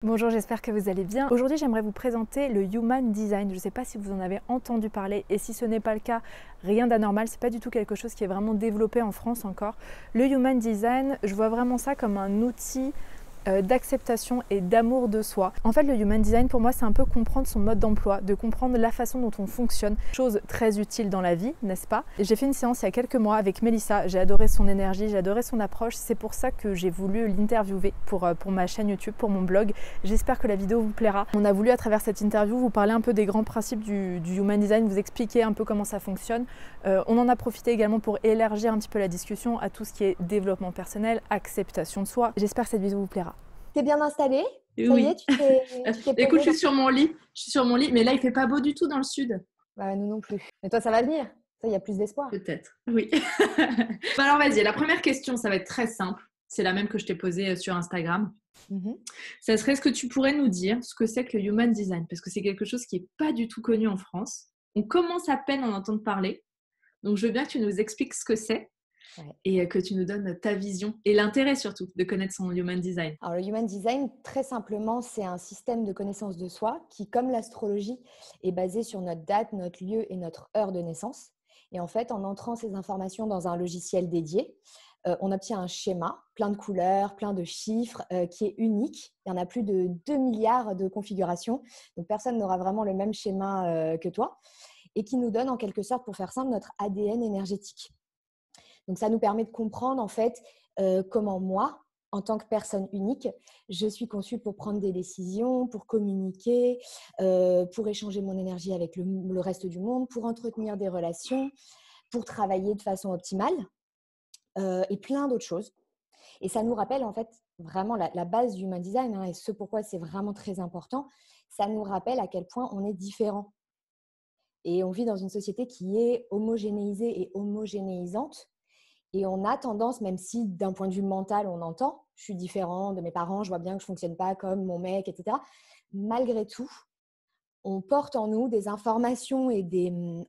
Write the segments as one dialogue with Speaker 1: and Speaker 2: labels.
Speaker 1: Bonjour, j'espère que vous allez bien. Aujourd'hui, j'aimerais vous présenter le Human Design. Je ne sais pas si vous en avez entendu parler et si ce n'est pas le cas, rien d'anormal. C'est pas du tout quelque chose qui est vraiment développé en France encore. Le Human Design, je vois vraiment ça comme un outil d'acceptation et d'amour de soi. En fait, le Human Design, pour moi, c'est un peu comprendre son mode d'emploi, de comprendre la façon dont on fonctionne. Chose très utile dans la vie, n'est-ce pas? J'ai fait une séance il y a quelques mois avec Mélissa. J'ai adoré son énergie, j'ai adoré son approche. C'est pour ça que j'ai voulu l'interviewer pour ma chaîne YouTube, pour mon blog. J'espère que la vidéo vous plaira. On a voulu, à travers cette interview, vous parler un peu des grands principes du Human Design, vous expliquer un peu comment ça fonctionne. On en a profité également pour élargir un petit peu la discussion à tout ce qui est développement personnel, acceptation de soi. J'espère que cette vidéo vous plaira.
Speaker 2: T'es bien installée? Ça y est,
Speaker 1: Oui.
Speaker 2: tu t'es
Speaker 1: Écoute,
Speaker 2: posée
Speaker 1: je suis sur mon lit. Je suis sur mon lit, mais là, il fait pas beau du tout dans le sud.
Speaker 2: Bah, nous non plus. Mais toi, ça va venir. Ça, il y a plus d'espoir.
Speaker 1: Peut-être. Oui. Bon, alors, vas-y. La première question, ça va être très simple. C'est la même que je t'ai posée sur Instagram.
Speaker 2: Mhm.
Speaker 1: Ça serait, est-ce que tu pourrais nous dire ce que c'est que le Human Design? Parce que c'est quelque chose qui n'est pas du tout connu en France. On commence à peine à en entendre parler. Donc, je veux bien que tu nous expliques ce que c'est
Speaker 2: Ouais.
Speaker 1: et que tu nous donnes ta vision et l'intérêt surtout de connaître son Human Design.
Speaker 2: Alors, le Human Design, très simplement, c'est un système de connaissance de soi qui, comme l'astrologie, est basé sur notre date, notre lieu et notre heure de naissance. Et en fait, en entrant ces informations dans un logiciel dédié, on obtient un schéma, plein de couleurs, plein de chiffres, qui est unique. Il y en a plus de 2 milliards de configurations. Donc, personne n'aura vraiment le même schéma que toi. Et qui nous donne, en quelque sorte, pour faire simple, notre ADN énergétique. Donc, ça nous permet de comprendre, en fait, comment moi, en tant que personne unique, je suis conçue pour prendre des décisions, pour communiquer, pour échanger mon énergie avec le reste du monde, pour entretenir des relations, pour travailler de façon optimale et plein d'autres choses. Et ça nous rappelle en fait vraiment la base du Human Design et ce pourquoi c'est vraiment très important. Ça nous rappelle à quel point on est différent. Et on vit dans une société qui est homogénéisée et homogénéisante. Et on a tendance, même si d'un point de vue mental, on entend, je suis différent de mes parents, je vois bien que je ne fonctionne pas comme mon mec, etc. Malgré tout, on porte en nous des informations et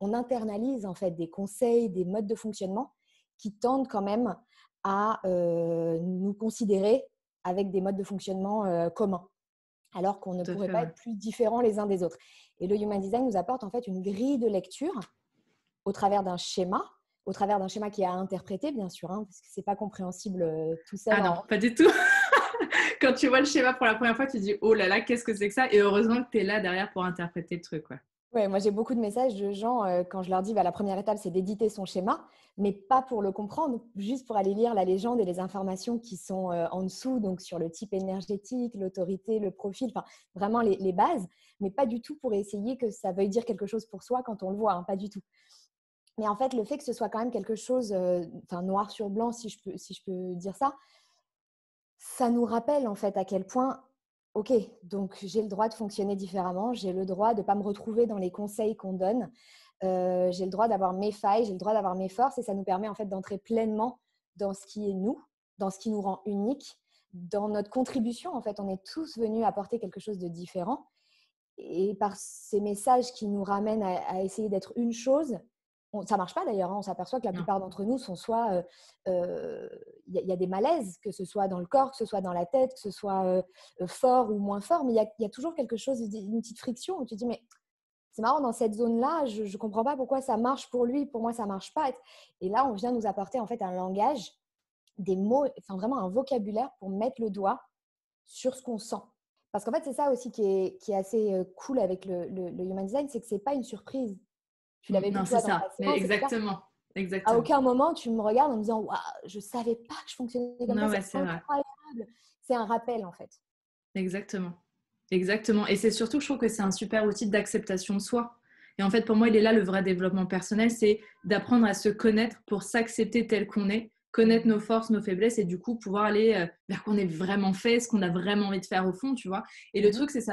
Speaker 2: on internalise en fait des conseils, des modes de fonctionnement qui tendent quand même à nous considérer avec des modes de fonctionnement communs, alors qu'on ne
Speaker 1: Tout à
Speaker 2: pourrait
Speaker 1: fait,
Speaker 2: pas
Speaker 1: ouais.
Speaker 2: être plus différents les uns des autres. Et le Human Design nous apporte en fait une grille de lecture au travers d'un schéma, qui est à interpréter, bien sûr, parce que ce n'est pas compréhensible tout seul.
Speaker 1: Ah non, pas du tout. Quand tu vois le schéma pour la première fois, tu te dis oh là là, qu'est-ce que c'est que ça? Et heureusement que tu es là derrière pour interpréter le truc. Ouais.
Speaker 2: Ouais, moi, j'ai beaucoup de messages de gens, quand je leur dis la première étape, c'est d'éditer son schéma, mais pas pour le comprendre, juste pour aller lire la légende et les informations qui sont en dessous, donc sur le type énergétique, l'autorité, le profil, enfin vraiment les bases, mais pas du tout pour essayer que ça veuille dire quelque chose pour soi quand on le voit, pas du tout. Mais en fait, le fait que ce soit quand même quelque chose, noir sur blanc, si je peux dire ça, ça nous rappelle en fait à quel point, ok, donc j'ai le droit de fonctionner différemment, j'ai le droit de ne pas me retrouver dans les conseils qu'on donne, j'ai le droit d'avoir mes failles, j'ai le droit d'avoir mes forces et ça nous permet en fait d'entrer pleinement dans ce qui est nous, dans ce qui nous rend unique, dans notre contribution. En fait, on est tous venus apporter quelque chose de différent et par ces messages qui nous ramènent à essayer d'être une chose, ça ne marche pas d'ailleurs, on s'aperçoit que la
Speaker 1: Non.
Speaker 2: plupart d'entre nous sont soit, y a des malaises, que ce soit dans le corps, que ce soit dans la tête, que ce soit fort ou moins fort, mais il y a toujours quelque chose, une petite friction où tu te dis, mais c'est marrant, dans cette zone-là, je ne comprends pas pourquoi ça marche pour lui, pour moi ça ne marche pas. Et là, on vient nous apporter en fait un langage, des mots, enfin vraiment un vocabulaire pour mettre le doigt sur ce qu'on sent. Parce qu'en fait, c'est ça aussi qui est assez cool avec le Human Design, c'est que ce n'est pas une surprise. Tu l'avais vu
Speaker 1: Non, c'est
Speaker 2: toi dans ta
Speaker 1: ça. Mais
Speaker 2: séance, etc.
Speaker 1: exactement.
Speaker 2: À
Speaker 1: Exactement.
Speaker 2: aucun moment, tu me regardes en me disant « Waouh, je ne savais pas que je fonctionnais comme ça,
Speaker 1: Non,
Speaker 2: c'est
Speaker 1: ouais, c'est vrai.
Speaker 2: incroyable !» C'est un rappel, en fait.
Speaker 1: Exactement. Exactement. Et c'est surtout, je trouve que c'est un super outil d'acceptation de soi. Et en fait, pour moi, il est là le vrai développement personnel, c'est d'apprendre à se connaître pour s'accepter tel qu'on est, connaître nos forces, nos faiblesses et du coup pouvoir aller vers quoi on est vraiment fait, ce qu'on a vraiment envie de faire au fond, tu vois. Et le
Speaker 2: Mhm.
Speaker 1: truc, c'est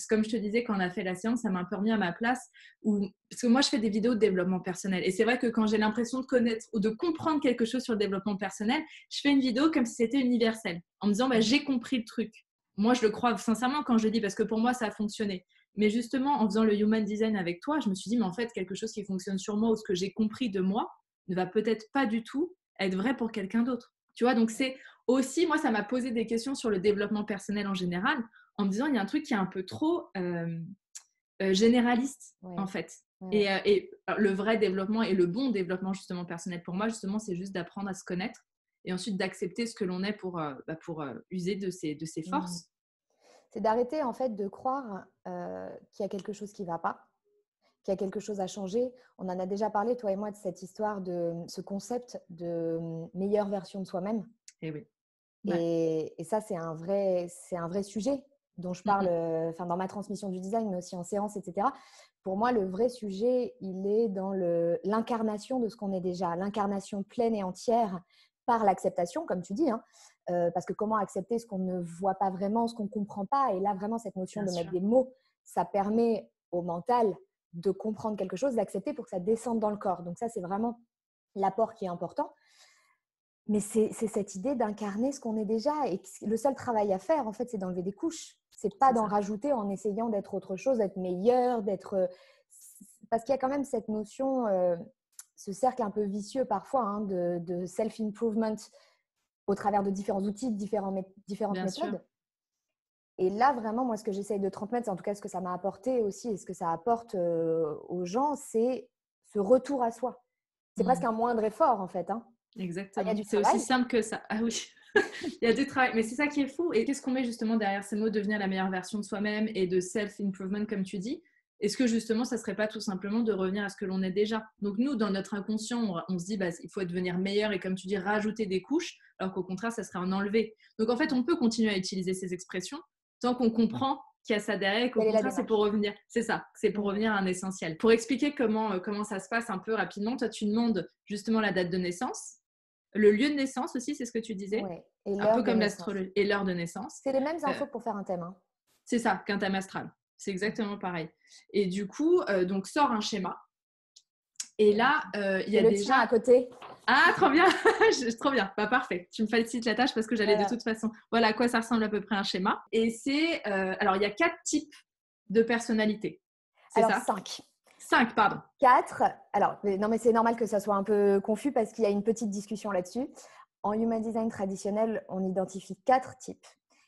Speaker 1: comme je te disais quand on a fait la séance, ça m'a un peu remis à ma place parce que moi, je fais des vidéos de développement personnel. Et c'est vrai que quand j'ai l'impression de connaître ou de comprendre quelque chose sur le développement personnel, je fais une vidéo comme si c'était universel, en me disant, bah,
Speaker 2: Mhm.
Speaker 1: j'ai compris le truc. Moi, je le crois sincèrement quand je le dis, parce que pour moi, ça a fonctionné. Mais justement, en faisant le Human Design avec toi, je me suis dit, mais en fait, quelque chose qui fonctionne sur moi ou ce que j'ai compris de moi ne va peut-être pas du tout être vrai pour quelqu'un d'autre. Tu vois, donc c'est aussi, moi, ça m'a posé des questions sur le développement personnel en général,
Speaker 3: en me disant, il y a un truc qui est un peu trop généraliste,
Speaker 2: Ouais.
Speaker 3: en fait.
Speaker 2: Ouais.
Speaker 3: Et le vrai développement et le bon développement justement personnel pour moi, justement, c'est juste d'apprendre à se connaître et ensuite d'accepter ce que l'on est pour user de ses
Speaker 2: Mmh.
Speaker 3: forces.
Speaker 2: C'est d'arrêter en fait de croire qu'il y a quelque chose qui ne va pas, qu'il y a quelque chose à changer. On en a déjà parlé, toi et moi, de cette histoire de ce concept de meilleure version de soi-même.
Speaker 3: Et oui. Ouais.
Speaker 2: Et ça, c'est un vrai sujet dont je parle dans ma transmission du design, mais aussi en séance, etc. Pour moi, le vrai sujet, il est dans l'incarnation de ce qu'on est déjà, l'incarnation pleine et entière par l'acceptation, comme tu dis, hein. Parce que comment accepter ce qu'on ne voit pas vraiment, ce qu'on ne comprend pas. Et là, vraiment, cette notion
Speaker 3: Bien
Speaker 2: de
Speaker 3: sûr.
Speaker 2: mettre des mots, ça permet au mental de comprendre quelque chose, d'accepter pour que ça descende dans le corps. Donc ça, c'est vraiment l'apport qui est important. Mais c'est cette idée d'incarner ce qu'on est déjà. Et le seul travail à faire, en fait, c'est d'enlever des couches. C'est pas
Speaker 3: C'est
Speaker 2: d'en
Speaker 3: ça.
Speaker 2: rajouter en essayant d'être autre chose, d'être meilleur, d'être… Parce qu'il y a quand même cette notion, ce cercle un peu vicieux parfois, hein, de self-improvement au travers de différents outils, différentes
Speaker 3: Bien sûr.
Speaker 2: méthodes. Et là, vraiment, moi, ce que j'essaye de transmettre, c'est en tout cas ce que ça m'a apporté aussi et ce que ça apporte aux gens, c'est ce retour à soi. C'est presque un moindre effort, en fait, hein. Il y a
Speaker 3: Exactement.
Speaker 2: du
Speaker 3: C'est aussi
Speaker 2: travail.
Speaker 3: simple que ça. Ah oui, il y a du travail. Mais c'est ça qui est fou. Et qu'est-ce qu'on met justement derrière ces mots, devenir la meilleure version de soi-même et de self-improvement, comme tu dis? Est-ce que justement, ça serait pas tout simplement de revenir à ce que l'on est déjà? Donc nous, dans notre inconscient, on se dit, bah, il faut devenir meilleur et comme tu dis, rajouter des couches, alors qu'au contraire, ça serait en enlever. Donc en fait, on peut continuer à utiliser ces expressions tant qu'on comprend qu'il y a ça derrière et qu'au
Speaker 2: Quelle est la
Speaker 3: contraire, c'est pour
Speaker 2: démarche?
Speaker 3: revenir. C'est ça, c'est pour
Speaker 2: Ouais.
Speaker 3: revenir à un essentiel. Pour expliquer comment ça se passe un peu rapidement, toi, tu demandes justement la date de naissance. Le lieu de naissance aussi, c'est ce que tu disais,
Speaker 2: Ouais. Et
Speaker 3: un peu
Speaker 2: l'heure de
Speaker 3: comme
Speaker 2: naissance.
Speaker 3: l'astrologie et l'heure de naissance.
Speaker 2: C'est les mêmes
Speaker 3: Euh,
Speaker 2: infos que pour faire un thème, hein.
Speaker 3: c'est ça, qu'un thème astral. C'est exactement pareil. Et du coup, donc sort un schéma. Et là, il y
Speaker 2: J'ai
Speaker 3: a
Speaker 2: le tien à
Speaker 3: déjà…
Speaker 2: côté.
Speaker 3: Ah, trop bien. Trop bien. Bah, parfait. Tu me facilites la tâche parce que j'allais de
Speaker 2: Voilà.
Speaker 3: toute façon… Voilà à quoi ça ressemble à peu près un schéma. Et c'est… alors, il y a 4 types de personnalités. C'est
Speaker 2: Alors,
Speaker 3: ça?
Speaker 2: 5.
Speaker 3: 5, pardon.
Speaker 2: 4. Alors, non, mais c'est normal que ça soit un peu confus parce qu'il y a une petite discussion là-dessus. En Human Design traditionnel, on identifie 4 types.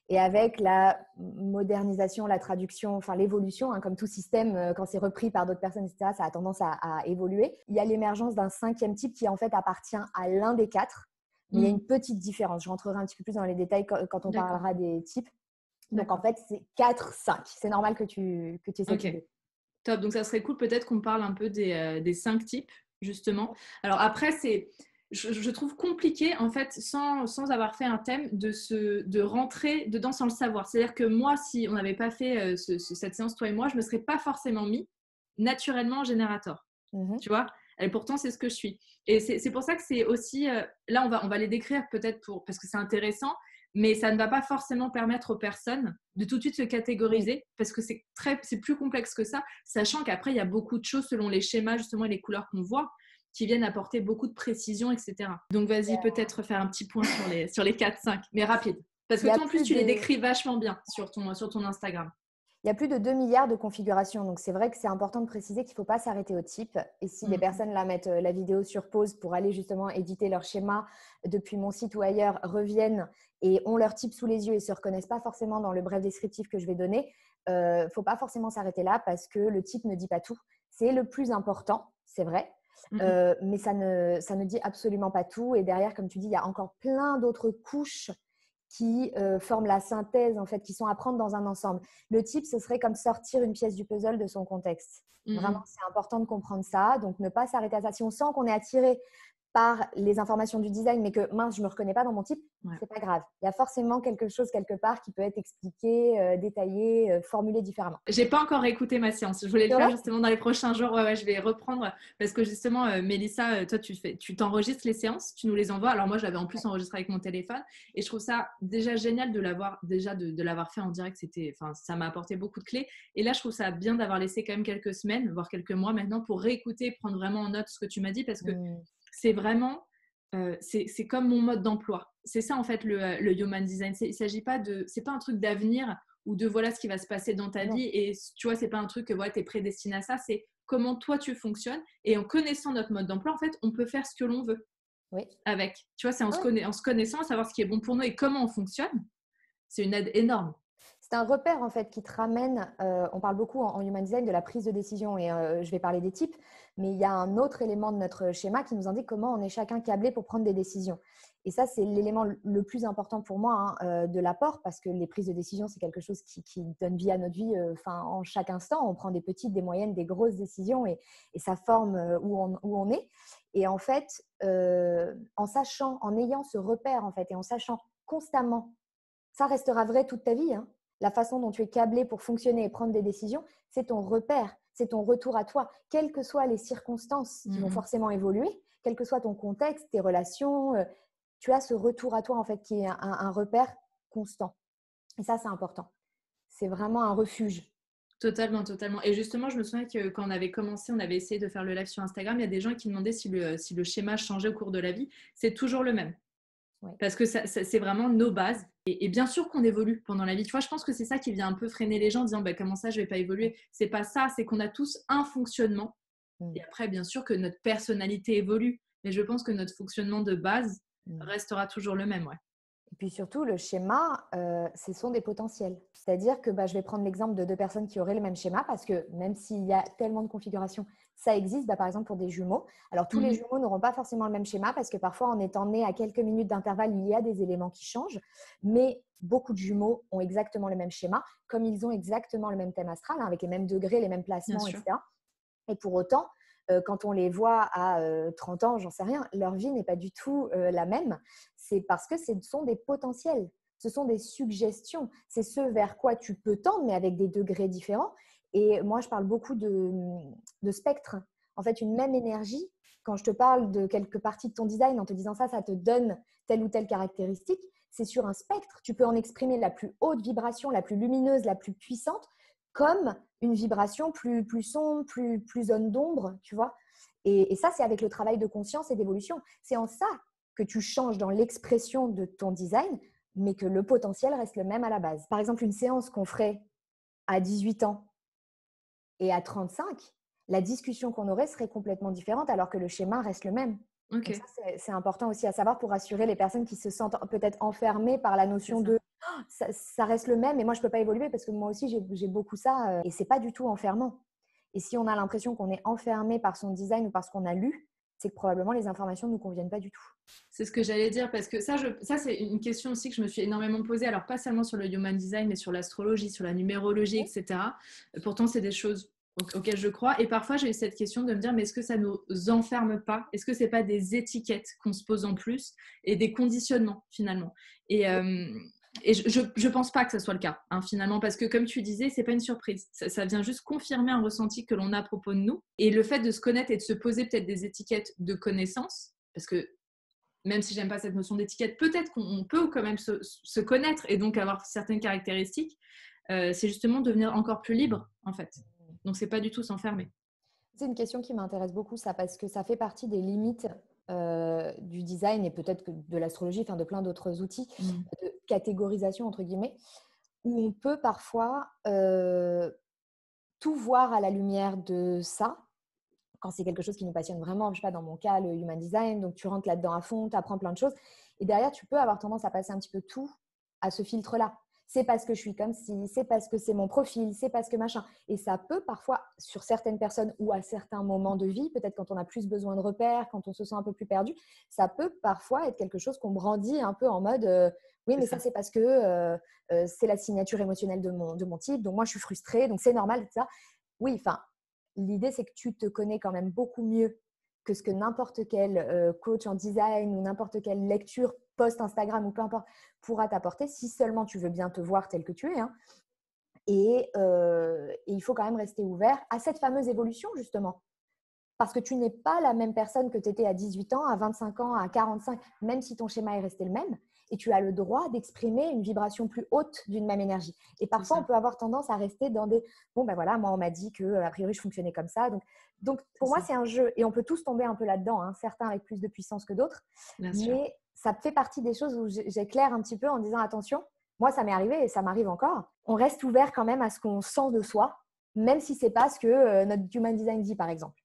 Speaker 2: Et avec la modernisation, la traduction, enfin l'évolution, hein, comme tout système, quand c'est repris par d'autres personnes, etc., ça a tendance à évoluer. Il y a l'émergence d'un 5e type qui, en fait, appartient à l'un des 4. Mais il y a une petite différence. Je rentrerai un petit peu plus dans les détails quand on
Speaker 3: D'accord.
Speaker 2: parlera des types. Donc, en
Speaker 3: D'accord.
Speaker 2: fait, c'est 4, 5. C'est normal que tu aies cette
Speaker 3: Ok.
Speaker 2: idée.
Speaker 3: Top. Donc, ça serait cool peut-être qu'on parle un peu des 5 types, justement. Alors, après, je trouve compliqué, en fait, sans avoir fait un thème, de rentrer dedans sans le savoir. C'est-à-dire que moi, si on n'avait pas fait cette séance, toi et moi, je ne me serais pas forcément mis naturellement en générateur.
Speaker 2: Mhm.
Speaker 3: Tu vois? Et pourtant, c'est ce que je suis. Et c'est pour ça que c'est aussi… là, on va les décrire peut-être parce que c'est intéressant, mais ça ne va pas forcément permettre aux personnes de tout de suite se
Speaker 2: Oui.
Speaker 3: catégoriser parce que c'est plus complexe que ça, sachant qu'après, il y a beaucoup de choses selon les schémas, justement, et les couleurs qu'on voit qui viennent apporter beaucoup de précision, etc. Donc, vas-y, peut-être faire un petit point sur les 4-5, mais rapide. Parce
Speaker 2: Il
Speaker 3: que
Speaker 2: y a
Speaker 3: toi, en plus,
Speaker 2: plus
Speaker 3: tu les
Speaker 2: de…
Speaker 3: décris vachement bien sur ton Instagram.
Speaker 2: Il y a plus de 2 milliards de configurations. Donc, c'est vrai que c'est important de préciser qu'il ne faut pas s'arrêter au type. Et si des personnes la mettent la vidéo sur pause pour aller justement éditer leur schéma depuis mon site ou ailleurs, reviennent et ont leur type sous les yeux et ne se reconnaissent pas forcément dans le bref descriptif que je vais donner, il ne faut pas forcément s'arrêter là parce que le type ne dit pas tout. C'est le plus important, c'est vrai. Mais ça ne dit absolument pas tout. Et derrière, comme tu dis, il y a encore plein d'autres couches qui forment la synthèse, en fait, qui sont à prendre dans un ensemble. Le type, ce serait comme sortir une pièce du puzzle de son contexte. Vraiment, c'est important de comprendre ça. Donc, ne pas s'arrêter à ça. Si on sent qu'on est attiré par les informations du design, mais que mince, je ne me reconnais pas dans mon type,
Speaker 3: Ouais.
Speaker 2: c'est pas grave. Il y a forcément quelque chose quelque part qui peut être expliqué, détaillé, formulé différemment.
Speaker 3: J'ai pas encore écouté ma séance. Je voulais le
Speaker 2: C'est
Speaker 3: faire
Speaker 2: vrai?
Speaker 3: justement dans les prochains jours. Ouais, je vais reprendre parce que justement, Mélissa, toi, tu t'enregistres les séances, tu nous les envoies. Alors moi, je l'avais en plus enregistré avec mon téléphone et je trouve ça déjà génial de l'avoir de l'avoir fait en direct. Enfin, ça m'a apporté beaucoup de clés. Et là, je trouve ça bien d'avoir laissé quand même quelques semaines, voire quelques mois maintenant, pour réécouter, prendre vraiment en note ce que tu m'as dit parce que c'est vraiment c'est comme mon mode d'emploi. C'est ça en fait le human design. Il s'agit pas c'est pas un truc d'avenir ou de voilà ce qui va se passer dans ta
Speaker 2: Non.
Speaker 3: vie et tu vois c'est pas un truc que voilà, tu es prédestiné à ça, c'est comment toi tu fonctionnes et en connaissant notre mode d'emploi en fait on peut faire ce que l'on veut
Speaker 2: Oui.
Speaker 3: avec. Tu vois c'est en
Speaker 2: Ouais.
Speaker 3: se connaissant, savoir ce qui est bon pour nous et comment on fonctionne, c'est une aide énorme.
Speaker 2: C'est un repère en fait qui te ramène, on parle beaucoup en Human Design de la prise de décision et je vais parler des types, mais il y a un autre élément de notre schéma qui nous indique comment on est chacun câblé pour prendre des décisions. Et ça, c'est l'élément le plus important pour moi de l'apport, parce que les prises de décision, c'est quelque chose qui donne vie à notre vie en chaque instant. On prend des petites, des moyennes, des grosses décisions et ça forme où on est. Et en fait, en sachant, en ayant ce repère en fait, et en sachant constamment, ça restera vrai toute ta vie, hein. La façon dont tu es câblé pour fonctionner et prendre des décisions, c'est ton repère, c'est ton retour à toi, quelles que soient les circonstances qui vont forcément évoluer, quel que soit ton contexte, tes relations, tu as ce retour à toi en fait qui est un repère constant. Et ça, c'est important. C'est vraiment un refuge.
Speaker 3: Totalement, totalement. Et justement, je me souviens que quand on avait commencé, on avait essayé de faire le live sur Instagram, il y a des gens qui demandaient si le schéma changeait au cours de la vie. C'est toujours le même.
Speaker 2: Ouais.
Speaker 3: Parce que c'est vraiment nos bases. Et bien sûr qu'on évolue pendant la vie. Tu vois, je pense que c'est ça qui vient un peu freiner les gens en disant bah, comment ça, je ne vais pas évoluer. C'est pas ça, c'est qu'on a tous un fonctionnement. Et après, bien sûr que notre personnalité évolue. Mais je pense que notre fonctionnement de base restera toujours le même. Ouais.
Speaker 2: Et puis surtout, le schéma, ce sont des potentiels. C'est-à-dire que je vais prendre l'exemple de 2 personnes qui auraient le même schéma, parce que même s'il y a tellement de configurations, ça existe. Par exemple, pour des jumeaux. Alors, tous les jumeaux n'auront pas forcément le même schéma, parce que parfois, en étant nés à quelques minutes d'intervalle, il y a des éléments qui changent. Mais beaucoup de jumeaux ont exactement le même schéma, comme ils ont exactement le même thème astral, avec les mêmes degrés, les mêmes placements, etc. Et pour autant, quand on les voit à 30 ans, j'en sais rien, leur vie n'est pas du tout la même. C'est parce que ce sont des potentiels, ce sont des suggestions. C'est ce vers quoi tu peux tendre, mais avec des degrés différents. Et moi, je parle beaucoup de spectre. En fait, une même énergie, quand je te parle de quelques parties de ton design en te disant ça te donne telle ou telle caractéristique, c'est sur un spectre. Tu peux en exprimer la plus haute vibration, la plus lumineuse, la plus puissante, comme une vibration plus sombre, plus zone d'ombre, tu vois. Et ça, c'est avec le travail de conscience et d'évolution. C'est en ça que tu changes dans l'expression de ton design, mais que le potentiel reste le même à la base. Par exemple, une séance qu'on ferait à 18 ans et à 35, la discussion qu'on aurait serait complètement différente, alors que le schéma reste le même. Okay. Donc ça, c'est important aussi à savoir pour rassurer les personnes qui se sentent peut-être enfermées par la notion de ça reste le même et moi je ne peux pas évoluer, parce que moi aussi j'ai beaucoup ça et ce n'est pas du tout enfermant. Et si on a l'impression qu'on est enfermé par son design ou par ce qu'on a lu, c'est que probablement les informations ne nous conviennent pas du tout.
Speaker 3: C'est ce que j'allais dire, parce que ça c'est une question aussi que je me suis énormément posée, alors pas seulement sur le Human Design, mais sur l'astrologie, sur la numérologie, etc. Pourtant, c'est des choses auxquelles je crois. Et parfois, j'ai eu cette question de me dire, mais est-ce que ça ne nous enferme pas? Est-ce que ce n'est pas des étiquettes qu'on se pose en plus et des conditionnements, finalement? Et je ne pense pas que ce soit le cas, finalement, parce que comme tu disais, ce n'est pas une surprise. Ça vient juste confirmer un ressenti que l'on a à propos de nous. Et le fait de se connaître et de se poser peut-être des étiquettes de connaissance, parce que même si j'aime pas cette notion d'étiquette, peut-être qu'on peut quand même se connaître et donc avoir certaines caractéristiques. C'est justement devenir encore plus libre, en fait. Donc, c'est pas du tout s'enfermer.
Speaker 2: C'est une question qui m'intéresse beaucoup, ça, parce que ça fait partie des limites du design et peut-être que de l'astrologie, de plein d'autres outils de catégorisation, entre guillemets, où on peut parfois tout voir à la lumière de ça, quand c'est quelque chose qui nous passionne vraiment. Je sais pas, dans mon cas, le Human Design, donc tu rentres là-dedans à fond, tu apprends plein de choses. Et derrière, tu peux avoir tendance à passer un petit peu tout à ce filtre-là. C'est parce que je suis comme ci, c'est parce que c'est mon profil, c'est parce que machin. Et ça peut parfois, sur certaines personnes ou à certains moments de vie, peut-être quand on a plus besoin de repères, quand on se sent un peu plus perdu, ça peut parfois être quelque chose qu'on brandit un peu en mode oui, mais ça c'est parce que c'est la signature émotionnelle de mon type, donc moi je suis frustrée, donc c'est normal, ça. Oui, enfin, l'idée c'est que tu te connais quand même beaucoup mieux que ce que n'importe quel coach en design ou n'importe quelle lecture post Instagram ou peu importe pourra t'apporter, si seulement tu veux bien te voir tel que tu es. Et il faut quand même rester ouvert à cette fameuse évolution, justement. Parce que tu n'es pas la même personne que tu étais à 18 ans, à 25 ans, à 45, même si ton schéma est resté le même. Et tu as le droit d'exprimer une vibration plus haute d'une même énergie. Et parfois, on peut avoir tendance à rester dans des… Bon, ben voilà, moi, on m'a dit qu'a priori, je fonctionnais comme ça. Donc pour moi, c'est un jeu. Et on peut tous tomber un peu là-dedans, certains avec plus de puissance que d'autres. Mais ça fait partie des choses où j'éclaire un petit peu en disant attention, moi, ça m'est arrivé et ça m'arrive encore. On reste ouvert quand même à ce qu'on sent de soi, même si ce n'est pas ce que notre Human Design dit, par exemple.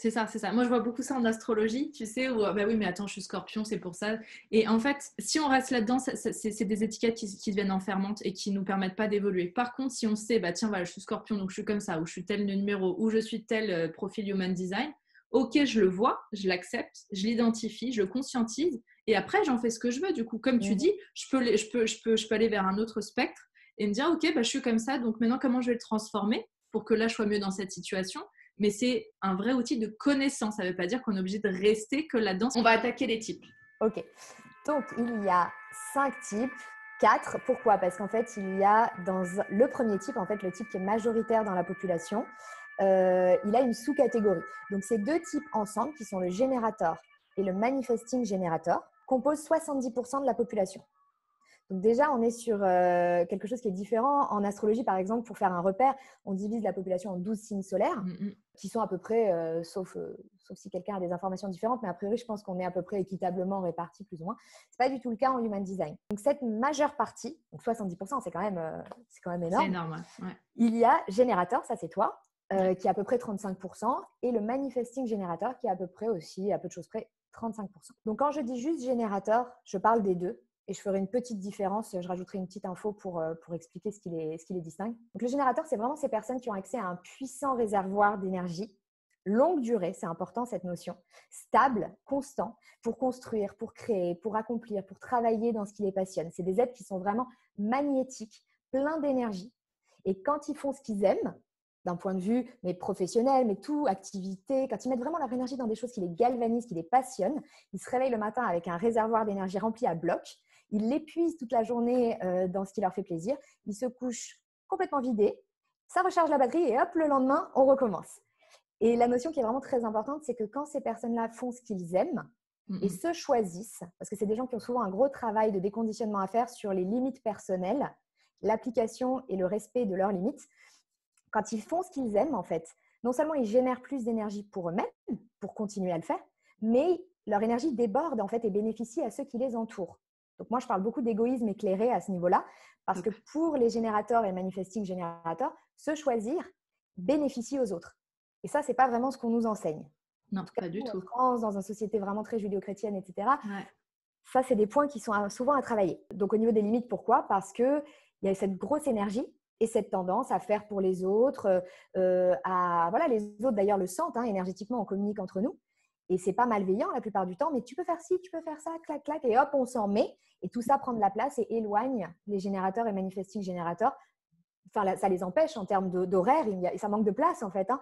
Speaker 3: C'est ça, c'est ça. Moi, je vois beaucoup ça en astrologie, tu sais, où, bah oui, mais attends, je suis scorpion, c'est pour ça. Et en fait, si on reste là-dedans, c'est des étiquettes qui deviennent enfermantes et qui nous permettent pas d'évoluer. Par contre, si on sait, bah tiens, voilà, je suis scorpion, donc je suis comme ça, ou je suis tel numéro, ou je suis tel profil human design, ok, je le vois, je l'accepte, je l'identifie, je le conscientise, et après, j'en fais ce que je veux. Du coup, comme tu dis, je peux aller vers un autre spectre et me dire, ok, bah, je suis comme ça, donc maintenant, comment je vais le transformer pour que là, je sois mieux dans cette situation? Mais c'est un vrai outil de connaissance. Ça ne veut pas dire qu'on est obligé de rester que là-dedans. On va attaquer les types.
Speaker 2: Ok. Donc, il y a 5 types. 4. Pourquoi? Parce qu'en fait, il y a dans le premier type, en fait, le type qui est majoritaire dans la population, il a une sous-catégorie. Donc, ces 2 types ensemble, qui sont le générateur et le manifesting générateur, composent 70% de la population. Donc déjà, on est sur quelque chose qui est différent. En astrologie, par exemple, pour faire un repère, on divise la population en 12 signes solaires, qui sont à peu près, sauf si quelqu'un a des informations différentes, mais a priori, je pense qu'on est à peu près équitablement répartis, plus ou moins. Ce n'est pas du tout le cas en Human Design. Donc cette majeure partie, donc 70%, c'est quand même énorme.
Speaker 3: C'est énorme, ouais.
Speaker 2: Il y a générateur, ça c'est toi, qui est à peu près 35%, et le manifesting générateur, qui est à peu près aussi, à peu de choses près, 35%. Donc quand je dis juste générateur, je parle des deux. Et je ferai une petite différence, je rajouterai une petite info pour expliquer ce qui les distingue. Donc, le générateur, c'est vraiment ces personnes qui ont accès à un puissant réservoir d'énergie, longue durée, c'est important cette notion, stable, constant, pour construire, pour créer, pour accomplir, pour travailler dans ce qui les passionne. C'est des êtres qui sont vraiment magnétiques, pleins d'énergie. Et quand ils font ce qu'ils aiment, d'un point de vue mais professionnel, mais tout, activité, quand ils mettent vraiment leur énergie dans des choses qui les galvanisent, qui les passionnent, ils se réveillent le matin avec un réservoir d'énergie rempli à bloc. Ils l'épuisent toute la journée dans ce qui leur fait plaisir. Ils se couchent complètement vidés. Ça recharge la batterie et hop, le lendemain, on recommence. Et la notion qui est vraiment très importante, c'est que quand ces personnes-là font ce qu'ils aiment et se choisissent, parce que c'est des gens qui ont souvent un gros travail de déconditionnement à faire sur les limites personnelles, l'application et le respect de leurs limites, quand ils font ce qu'ils aiment, en fait, non seulement ils génèrent plus d'énergie pour eux-mêmes, pour continuer à le faire, mais leur énergie déborde en fait et bénéficie à ceux qui les entourent. Donc moi, je parle beaucoup d'égoïsme éclairé à ce niveau-là, parce que pour les générateurs et les manifesting générateurs, se choisir bénéficie aux autres. Et ça, ce n'est pas vraiment ce qu'on nous enseigne.
Speaker 3: Non, pas du tout.
Speaker 2: En France, dans une société vraiment très judéo-chrétienne, etc.,
Speaker 3: ouais.
Speaker 2: Ça, c'est des points qui sont souvent à travailler. Donc au niveau des limites, pourquoi? Parce qu'il y a cette grosse énergie et cette tendance à faire pour les autres, voilà, les autres d'ailleurs le sentent, hein, énergétiquement, on communique entre nous. Et ce n'est pas malveillant la plupart du temps, mais tu peux faire ci, tu peux faire ça, clac, clac, et hop, on s'en met. Et tout ça prend de la place et éloigne les générateurs et manifesting générateurs. Enfin, ça les empêche en termes d'horaire, ça manque de place en fait, hein,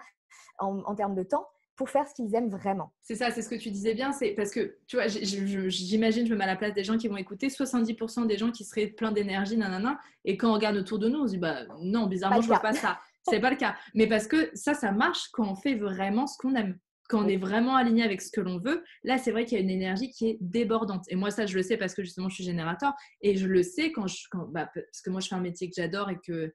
Speaker 2: en termes de temps, pour faire ce qu'ils aiment vraiment.
Speaker 3: C'est ça, c'est ce que tu disais bien, c'est parce que, tu vois, j'imagine, je me mets à la place des gens qui vont écouter, 70% des gens qui seraient pleins d'énergie, nanana, et quand on regarde autour de nous, on se dit, bah non, bizarrement, je vois pas ça. C'est pas le cas. Mais parce que ça marche quand on fait vraiment ce qu'on aime. Quand on est vraiment aligné avec ce que l'on veut, là, c'est vrai qu'il y a une énergie qui est débordante. Et moi, ça, je le sais parce que justement, je suis générateur. Et je le sais parce que moi, je fais un métier que j'adore et que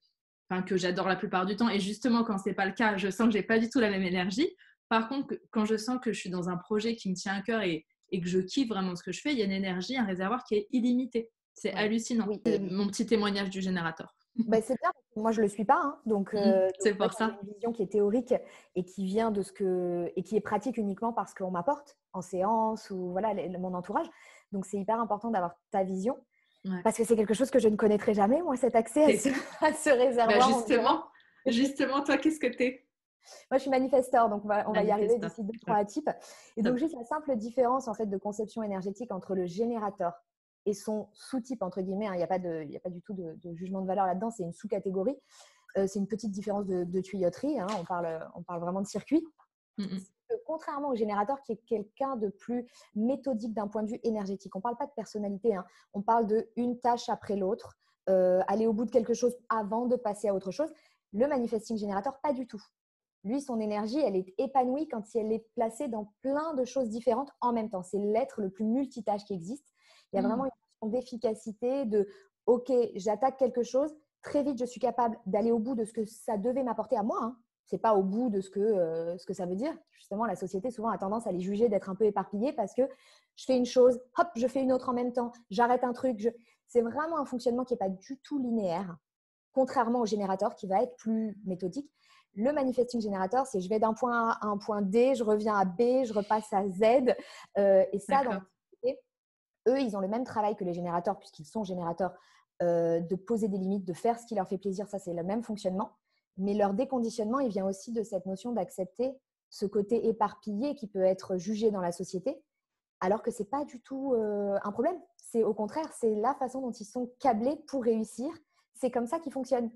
Speaker 3: j'adore la plupart du temps. Et justement, quand c'est pas le cas, je sens que j'ai pas du tout la même énergie. Par contre, quand je sens que je suis dans un projet qui me tient à cœur et que je kiffe vraiment ce que je fais, il y a une énergie, un réservoir qui est illimité. C'est hallucinant. Oui. C'est mon petit témoignage du générateur.
Speaker 2: Bah, c'est bien, moi je ne le suis pas, hein. Donc,
Speaker 3: c'est pour ça.
Speaker 2: J'ai une vision qui est théorique et qui vient de et qui est pratique uniquement parce qu'on m'apporte en séance ou voilà, mon entourage. Donc c'est hyper important d'avoir ta vision parce que c'est quelque chose que je ne connaîtrai jamais, moi, cet accès à ce réservoir.
Speaker 3: Bah justement, toi, qu'est-ce que tu es?
Speaker 2: Moi, je suis manifesteur, donc on va y arriver d'ici 2-3 types. Et donc, juste la simple différence en fait, de conception énergétique entre le générateur et son sous-type, entre guillemets, hein, il n'y a pas du tout de jugement de valeur là-dedans, c'est une sous-catégorie. C'est une petite différence de tuyauterie, hein, on parle vraiment de circuit. Contrairement au générateur qui est quelqu'un de plus méthodique d'un point de vue énergétique, on ne parle pas de personnalité, hein, on parle d'une tâche après l'autre, aller au bout de quelque chose avant de passer à autre chose. Le manifesting générateur, pas du tout. Lui, son énergie, elle est épanouie quand elle est placée dans plein de choses différentes en même temps. C'est l'être le plus multitâche qui existe. Il y a vraiment une notion d'efficacité, de « Ok, j'attaque quelque chose, très vite, je suis capable d'aller au bout de ce que ça devait m'apporter à moi. Hein. » Ce n'est pas au bout de ce que ça veut dire. Justement, la société, souvent, a tendance à les juger d'être un peu éparpillés parce que je fais une chose, hop, je fais une autre en même temps, j'arrête un truc. C'est vraiment un fonctionnement qui n'est pas du tout linéaire. contrairement au générateur qui va être plus méthodique. Le manifesting générateur, c'est je vais d'un point A à un point D, je reviens à B, je repasse à Z. Et ça, dans
Speaker 3: D'accord.
Speaker 2: l'activité, eux, ils ont le même travail que les générateurs, puisqu'ils sont générateurs, de poser des limites, de faire ce qui leur fait plaisir. Ça, c'est le même fonctionnement. Mais leur déconditionnement, il vient aussi de cette notion d'accepter ce côté éparpillé qui peut être jugé dans la société, alors que ce n'est pas du tout un problème. C'est au contraire, c'est la façon dont ils sont câblés pour réussir. C'est comme ça qu'ils fonctionnent.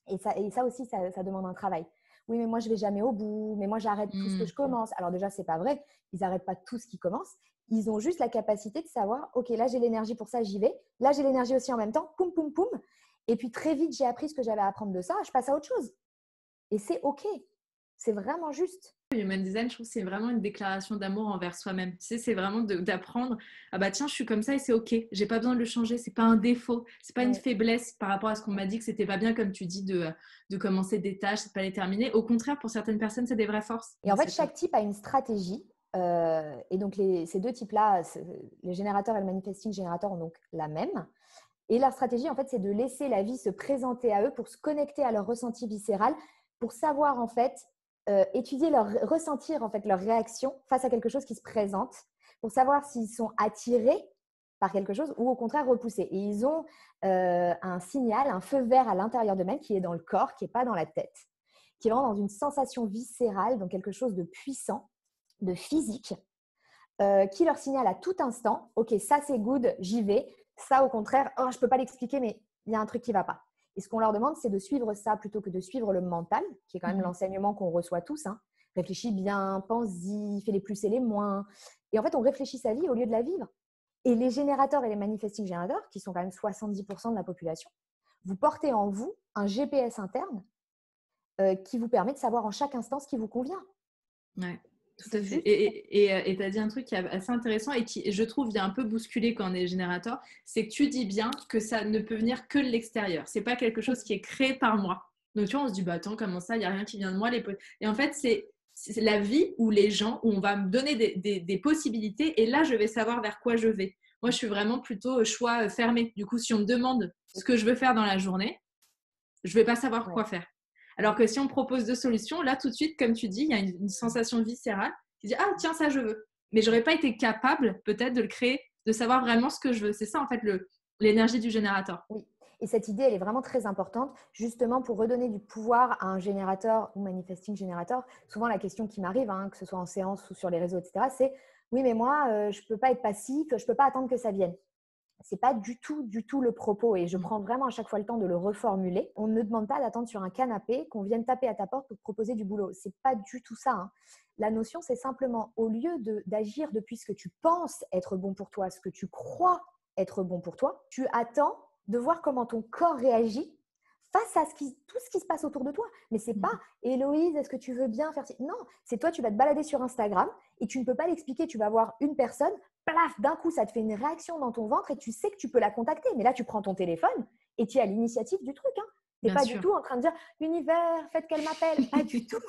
Speaker 2: Et ça aussi, ça demande un travail. Oui, mais moi, je ne vais jamais au bout. Mais moi, j'arrête tout ce que je commence. Alors déjà, ce n'est pas vrai. Ils n'arrêtent pas tout ce qu'ils commencent. Ils ont juste la capacité de savoir, OK, là, j'ai l'énergie pour ça, j'y vais. Là, j'ai l'énergie aussi en même temps. Poum, poum, poum. Et puis, très vite, j'ai appris ce que j'avais à apprendre de ça. Je passe à autre chose. Et c'est OK. C'est vraiment juste.
Speaker 3: Human Design, je trouve que c'est vraiment une déclaration d'amour envers soi-même. Tu sais, c'est vraiment d'apprendre, ah bah tiens, je suis comme ça et c'est ok. J'ai pas besoin de le changer. C'est pas un défaut. C'est pas une faiblesse par rapport à ce qu'on m'a dit que c'était pas bien, comme tu dis, de commencer des tâches, de pas les terminer. Au contraire, pour certaines personnes, c'est des vraies forces.
Speaker 2: Et en fait, chaque type a une stratégie. Et donc, ces deux types-là, les générateurs et le manifesting générateur ont donc la même. Et leur stratégie, en fait, c'est de laisser la vie se présenter à eux pour se connecter à leur ressenti viscéral, pour savoir, en fait, étudier ressentir, en fait, leur réaction face à quelque chose qui se présente, pour savoir s'ils sont attirés par quelque chose ou au contraire repoussés. Et ils ont un signal, un feu vert à l'intérieur d'eux-mêmes qui est dans le corps, qui n'est pas dans la tête, qui est vraiment dans une sensation viscérale, donc quelque chose de puissant, de physique, qui leur signale à tout instant, OK, ça c'est good, j'y vais. Ça, au contraire, oh, je ne peux pas l'expliquer, mais il y a un truc qui ne va pas. Et ce qu'on leur demande, c'est de suivre ça plutôt que de suivre le mental, qui est quand même l'enseignement qu'on reçoit tous. Hein. Réfléchis bien, pense-y, fais les plus et les moins. Et en fait, on réfléchit sa vie au lieu de la vivre. Et les générateurs et les manifesting générateurs, qui sont quand même 70% de la population, vous portez en vous un GPS interne qui vous permet de savoir en chaque instant ce qui vous convient.
Speaker 3: Ouais. Tout à fait. Et tu as dit un truc qui est assez intéressant et qui, je trouve, vient un peu bousculer quand on est générateur, c'est que tu dis bien que ça ne peut venir que de l'extérieur. C'est pas quelque chose qui est créé par moi. Donc, tu vois, on se dit, bah attends, comment ça, il n'y a rien qui vient de moi. Et en fait, c'est la vie où les gens, où on va me donner des possibilités et là, je vais savoir vers quoi je vais. Moi, je suis vraiment plutôt choix fermé. Du coup, si on me demande ce que je veux faire dans la journée, je ne vais pas savoir quoi faire. Alors que si on propose deux solutions, là, tout de suite, comme tu dis, il y a une sensation viscérale qui dit « Ah, tiens, ça, je veux ». Mais je n'aurais pas été capable, peut-être, de le créer, de savoir vraiment ce que je veux. C'est ça, en fait, l'énergie du générateur.
Speaker 2: Oui. Et cette idée, elle est vraiment très importante, justement pour redonner du pouvoir à un générateur ou manifesting générateur. Souvent, la question qui m'arrive, hein, que ce soit en séance ou sur les réseaux, etc., c'est « Oui, mais moi, je ne peux pas être passif, je ne peux pas attendre que ça vienne ». Ce n'est pas du tout le propos et je prends vraiment à chaque fois le temps de le reformuler. On ne demande pas d'attendre sur un canapé qu'on vienne taper à ta porte pour te proposer du boulot. Ce n'est pas du tout ça. Hein. La notion, c'est simplement au lieu d'agir depuis ce que tu penses être bon pour toi, ce que tu crois être bon pour toi, tu attends de voir comment ton corps réagit face à tout ce qui se passe autour de toi. Mais ce n'est pas « Héloïse, est-ce que tu veux bien faire… » Non, c'est toi, tu vas te balader sur Instagram et tu ne peux pas l'expliquer. Tu vas voir une personne, plaf, d'un coup, ça te fait une réaction dans ton ventre et tu sais que tu peux la contacter. Mais là, tu prends ton téléphone et tu es à l'initiative du truc. Hein. Tu n'es pas du tout en train de dire « L'univers, faites qu'elle m'appelle ». Pas du tout.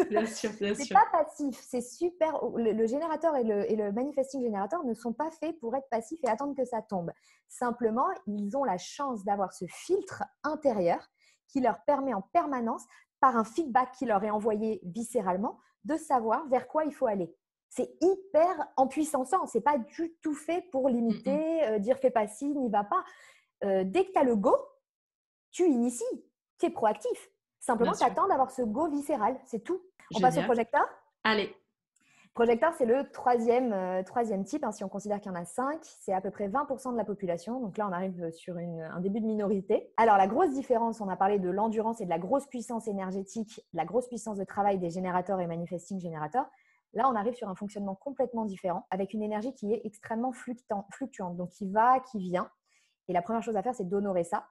Speaker 3: Bien sûr, bien sûr.
Speaker 2: C'est pas passif. C'est super. Le générateur et le manifesting générateur ne sont pas faits pour être passifs et attendre que ça tombe. Simplement, ils ont la chance d'avoir ce filtre intérieur qui leur permet en permanence, par un feedback qui leur est envoyé viscéralement, de savoir vers quoi il faut aller. C'est hyper empuissançant. Ce n'est pas du tout fait pour limiter, dire fais pas ci, n'y va pas. Dès que tu as le go, tu inities, tu es proactif. Simplement, tu attends d'avoir ce go viscéral, c'est tout. On passe au projecteur ?
Speaker 3: Allez.
Speaker 2: Projecteur, c'est le troisième type. Hein, si on considère qu'il y en a 5, c'est à peu près 20% de la population. Donc là, on arrive sur un début de minorité. Alors, la grosse différence, on a parlé de l'endurance et de la grosse puissance énergétique, la grosse puissance de travail des générateurs et manifesting générateurs. Là, on arrive sur un fonctionnement complètement différent, avec une énergie qui est extrêmement fluctuante, donc qui va, qui vient. Et la première chose à faire, c'est d'honorer ça.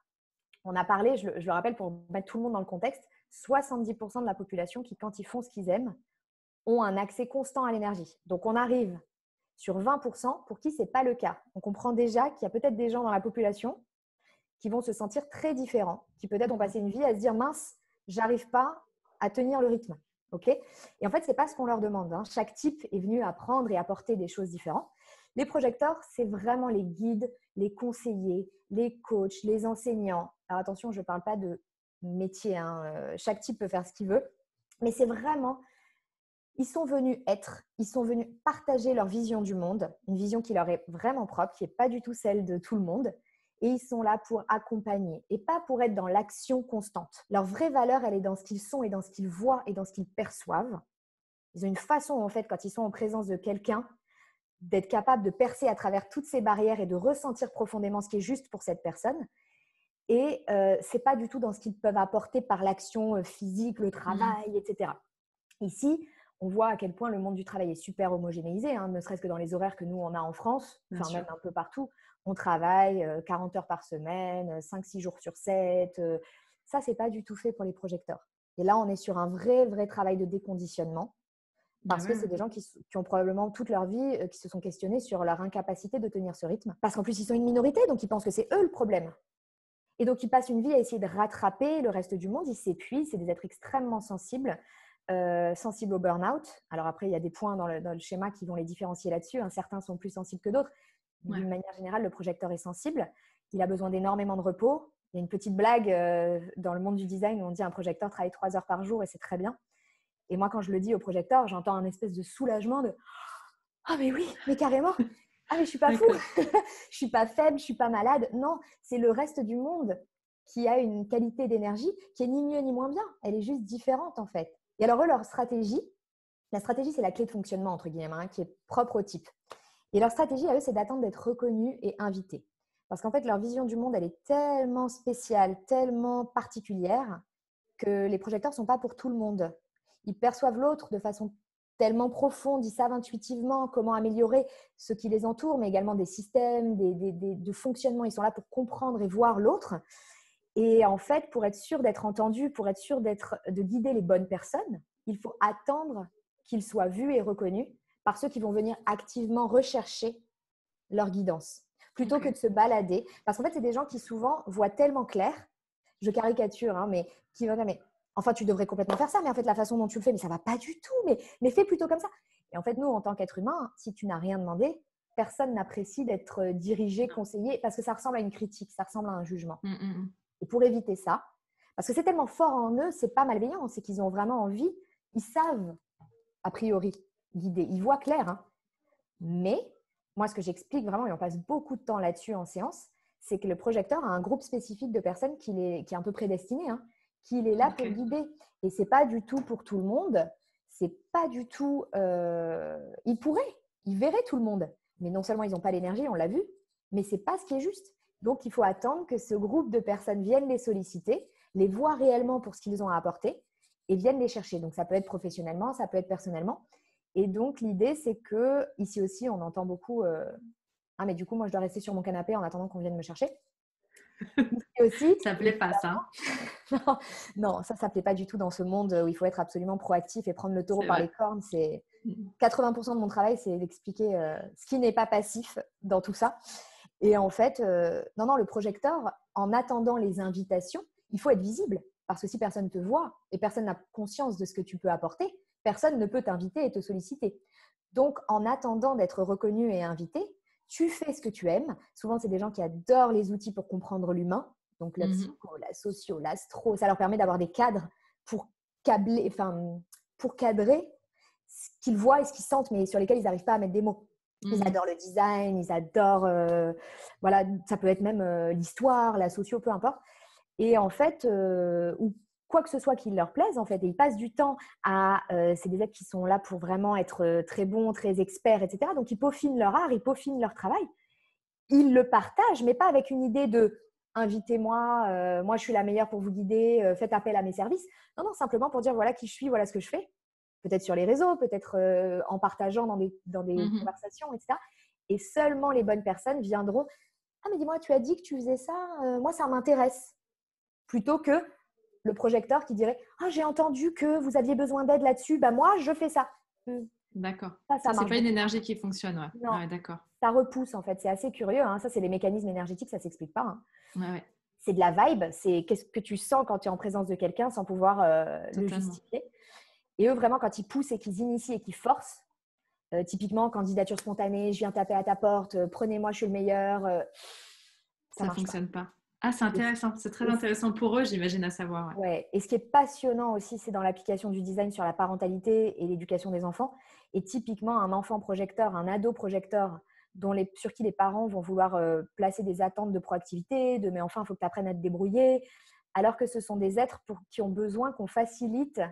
Speaker 2: On a parlé, je le rappelle pour mettre tout le monde dans le contexte, 70% de la population qui, quand ils font ce qu'ils aiment, ont un accès constant à l'énergie. Donc, on arrive sur 20% pour qui ce n'est pas le cas. On comprend déjà qu'il y a peut-être des gens dans la population qui vont se sentir très différents, qui peut-être ont passé une vie à se dire « mince, j'arrive pas à tenir le rythme ». Okay, et en fait, ce n'est pas ce qu'on leur demande. Hein. Chaque type est venu apprendre et apporter des choses différentes. Les projecteurs, c'est vraiment les guides, les conseillers, les coachs, les enseignants. Alors attention, je ne parle pas de métier, hein. Chaque type peut faire ce qu'il veut. Mais c'est vraiment, ils sont venus ils sont venus partager leur vision du monde, une vision qui leur est vraiment propre, qui n'est pas du tout celle de tout le monde. Et ils sont là pour accompagner et pas pour être dans l'action constante. Leur vraie valeur, elle est dans ce qu'ils sont et dans ce qu'ils voient et dans ce qu'ils perçoivent. Ils ont une façon, en fait, quand ils sont en présence de quelqu'un, d'être capable de percer à travers toutes ces barrières et de ressentir profondément ce qui est juste pour cette personne. Et ce n'est pas du tout dans ce qu'ils peuvent apporter par l'action physique, le travail, etc. Ici, on voit à quel point le monde du travail est super homogénéisé, hein, ne serait-ce que dans les horaires que nous, on a en France, enfin même un peu partout. On travaille 40 heures par semaine, 5-6 jours sur 7. Ça, ce n'est pas du tout fait pour les projecteurs. Et là, on est sur un vrai travail de déconditionnement. Parce que c'est des gens qui ont probablement toute leur vie, qui se sont questionnés sur leur incapacité de tenir ce rythme. Parce qu'en plus, ils sont une minorité, donc ils pensent que c'est eux le problème. Et donc, ils passent une vie à essayer de rattraper le reste du monde. Ils s'épuisent. C'est des êtres extrêmement sensibles, sensibles au burn-out. Alors après, il y a des points dans le schéma qui vont les différencier là-dessus. Certains sont plus sensibles que d'autres. D'une manière générale, le projecteur est sensible. Il a besoin d'énormément de repos. Il y a une petite blague dans le monde du design où on dit un projecteur travaille 3 heures par jour et c'est très bien. Et moi, quand je le dis au projecteur, j'entends un espèce de soulagement de « Ah, mais oui, mais carrément ! Ah, mais je ne suis pas fou, je ne suis pas faible, je ne suis pas malade. » Non, c'est le reste du monde qui a une qualité d'énergie qui est ni mieux ni moins bien. Elle est juste différente, en fait. Et alors, eux, leur stratégie, la stratégie, c'est la clé de fonctionnement, entre guillemets, qui est propre au type. Et leur stratégie, à eux, c'est d'attendre d'être reconnus et invités. Parce qu'en fait, leur vision du monde, elle est tellement spéciale, tellement particulière que les projecteurs ne sont pas pour tout le monde. Ils perçoivent l'autre de façon tellement profonde, ils savent intuitivement comment améliorer ce qui les entoure, mais également des systèmes, de fonctionnement. Ils sont là pour comprendre et voir l'autre. Et en fait, pour être sûr d'être entendu, pour être sûr de guider les bonnes personnes, il faut attendre qu'ils soient vus et reconnus par ceux qui vont venir activement rechercher leur guidance, plutôt que de se balader. Parce qu'en fait, c'est des gens qui souvent voient tellement clair, je caricature, mais qui vont dire « mais enfin, tu devrais complètement faire ça, mais en fait, la façon dont tu le fais, mais ça ne va pas du tout, mais fais plutôt comme ça. » Et en fait, nous, en tant qu'être humain, si tu n'as rien demandé, personne n'apprécie d'être dirigé, conseillé, parce que ça ressemble à une critique, ça ressemble à un jugement. Et pour éviter ça, parce que c'est tellement fort en eux, ce n'est pas malveillant, c'est qu'ils ont vraiment envie, ils savent, a priori, guider, ils voient clair. Mais moi, ce que j'explique vraiment, et on passe beaucoup de temps là-dessus en séance, c'est que le projecteur a un groupe spécifique de personnes qui est un peu prédestiné, qu'il est là pour guider. Et ce n'est pas du tout pour tout le monde. C'est pas du tout… ils pourraient, ils verraient tout le monde. Mais non seulement ils n'ont pas l'énergie, on l'a vu, mais ce n'est pas ce qui est juste. Donc, il faut attendre que ce groupe de personnes viennent les solliciter, les voient réellement pour ce qu'ils ont à apporter et viennent les chercher. Donc, ça peut être professionnellement, ça peut être personnellement. Et donc, l'idée, c'est que ici aussi, on entend beaucoup ah, mais du coup, moi, je dois rester sur mon canapé en attendant qu'on vienne me chercher. Aussi,
Speaker 3: ça ne plaît pas, ça.
Speaker 2: Non, ça ne plaît pas du tout dans ce monde où il faut être absolument proactif et prendre le taureau par les cornes. 80% de mon travail, c'est d'expliquer ce qui n'est pas passif dans tout ça. Et en fait, non, le projecteur, en attendant les invitations, il faut être visible. Parce que si personne ne te voit et personne n'a conscience de ce que tu peux apporter, personne ne peut t'inviter et te solliciter. Donc, en attendant d'être reconnu et invité, tu fais ce que tu aimes. Souvent, c'est des gens qui adorent les outils pour comprendre l'humain. Donc, la psycho, la socio, l'astro, ça leur permet d'avoir des cadres pour cadrer ce qu'ils voient et ce qu'ils sentent, mais sur lesquels ils n'arrivent pas à mettre des mots. Ils adorent le design, ils adorent… voilà, ça peut être même l'histoire, la socio, peu importe. Et en fait, ou quoi que ce soit qui leur plaise, en fait, et ils passent du temps à… c'est des êtres qui sont là pour vraiment être très bons, très experts, etc. Donc, ils peaufinent leur art, ils peaufinent leur travail. Ils le partagent, mais pas avec une idée de « invitez-moi, moi je suis la meilleure pour vous guider, faites appel à mes services ». Non, simplement pour dire « voilà qui je suis, voilà ce que je fais ». Peut-être sur les réseaux, peut-être en partageant dans des conversations, etc. Et seulement les bonnes personnes viendront « ah, mais dis-moi, tu as dit que tu faisais ça, moi ça m'intéresse ». Plutôt que le projecteur qui dirait « ah, j'ai entendu que vous aviez besoin d'aide là-dessus, bah moi je fais ça ».
Speaker 3: D'accord.
Speaker 2: Ça
Speaker 3: c'est pas une énergie qui fonctionne. Ouais.
Speaker 2: Non,
Speaker 3: ouais, d'accord.
Speaker 2: Ça repousse en fait. C'est assez curieux. Ça, c'est les mécanismes énergétiques, ça ne s'explique pas.
Speaker 3: Ouais.
Speaker 2: C'est de la vibe. C'est qu'est-ce que tu sens quand tu es en présence de quelqu'un sans pouvoir le justifier. Et eux, vraiment, quand ils poussent et qu'ils initient et qu'ils forcent, typiquement, candidature spontanée, je viens taper à ta porte, prenez-moi, je suis le meilleur.
Speaker 3: Ça ne fonctionne pas. Ah, c'est intéressant. C'est très intéressant pour eux, j'imagine, à savoir. Ouais.
Speaker 2: Ouais. Et ce qui est passionnant aussi, c'est dans l'application du design sur la parentalité et l'éducation des enfants. Et typiquement, un enfant projecteur, un ado projecteur, sur qui les parents vont vouloir placer des attentes de proactivité, mais enfin, il faut que tu apprennes à te débrouiller, alors que ce sont des êtres qui ont besoin qu'on facilite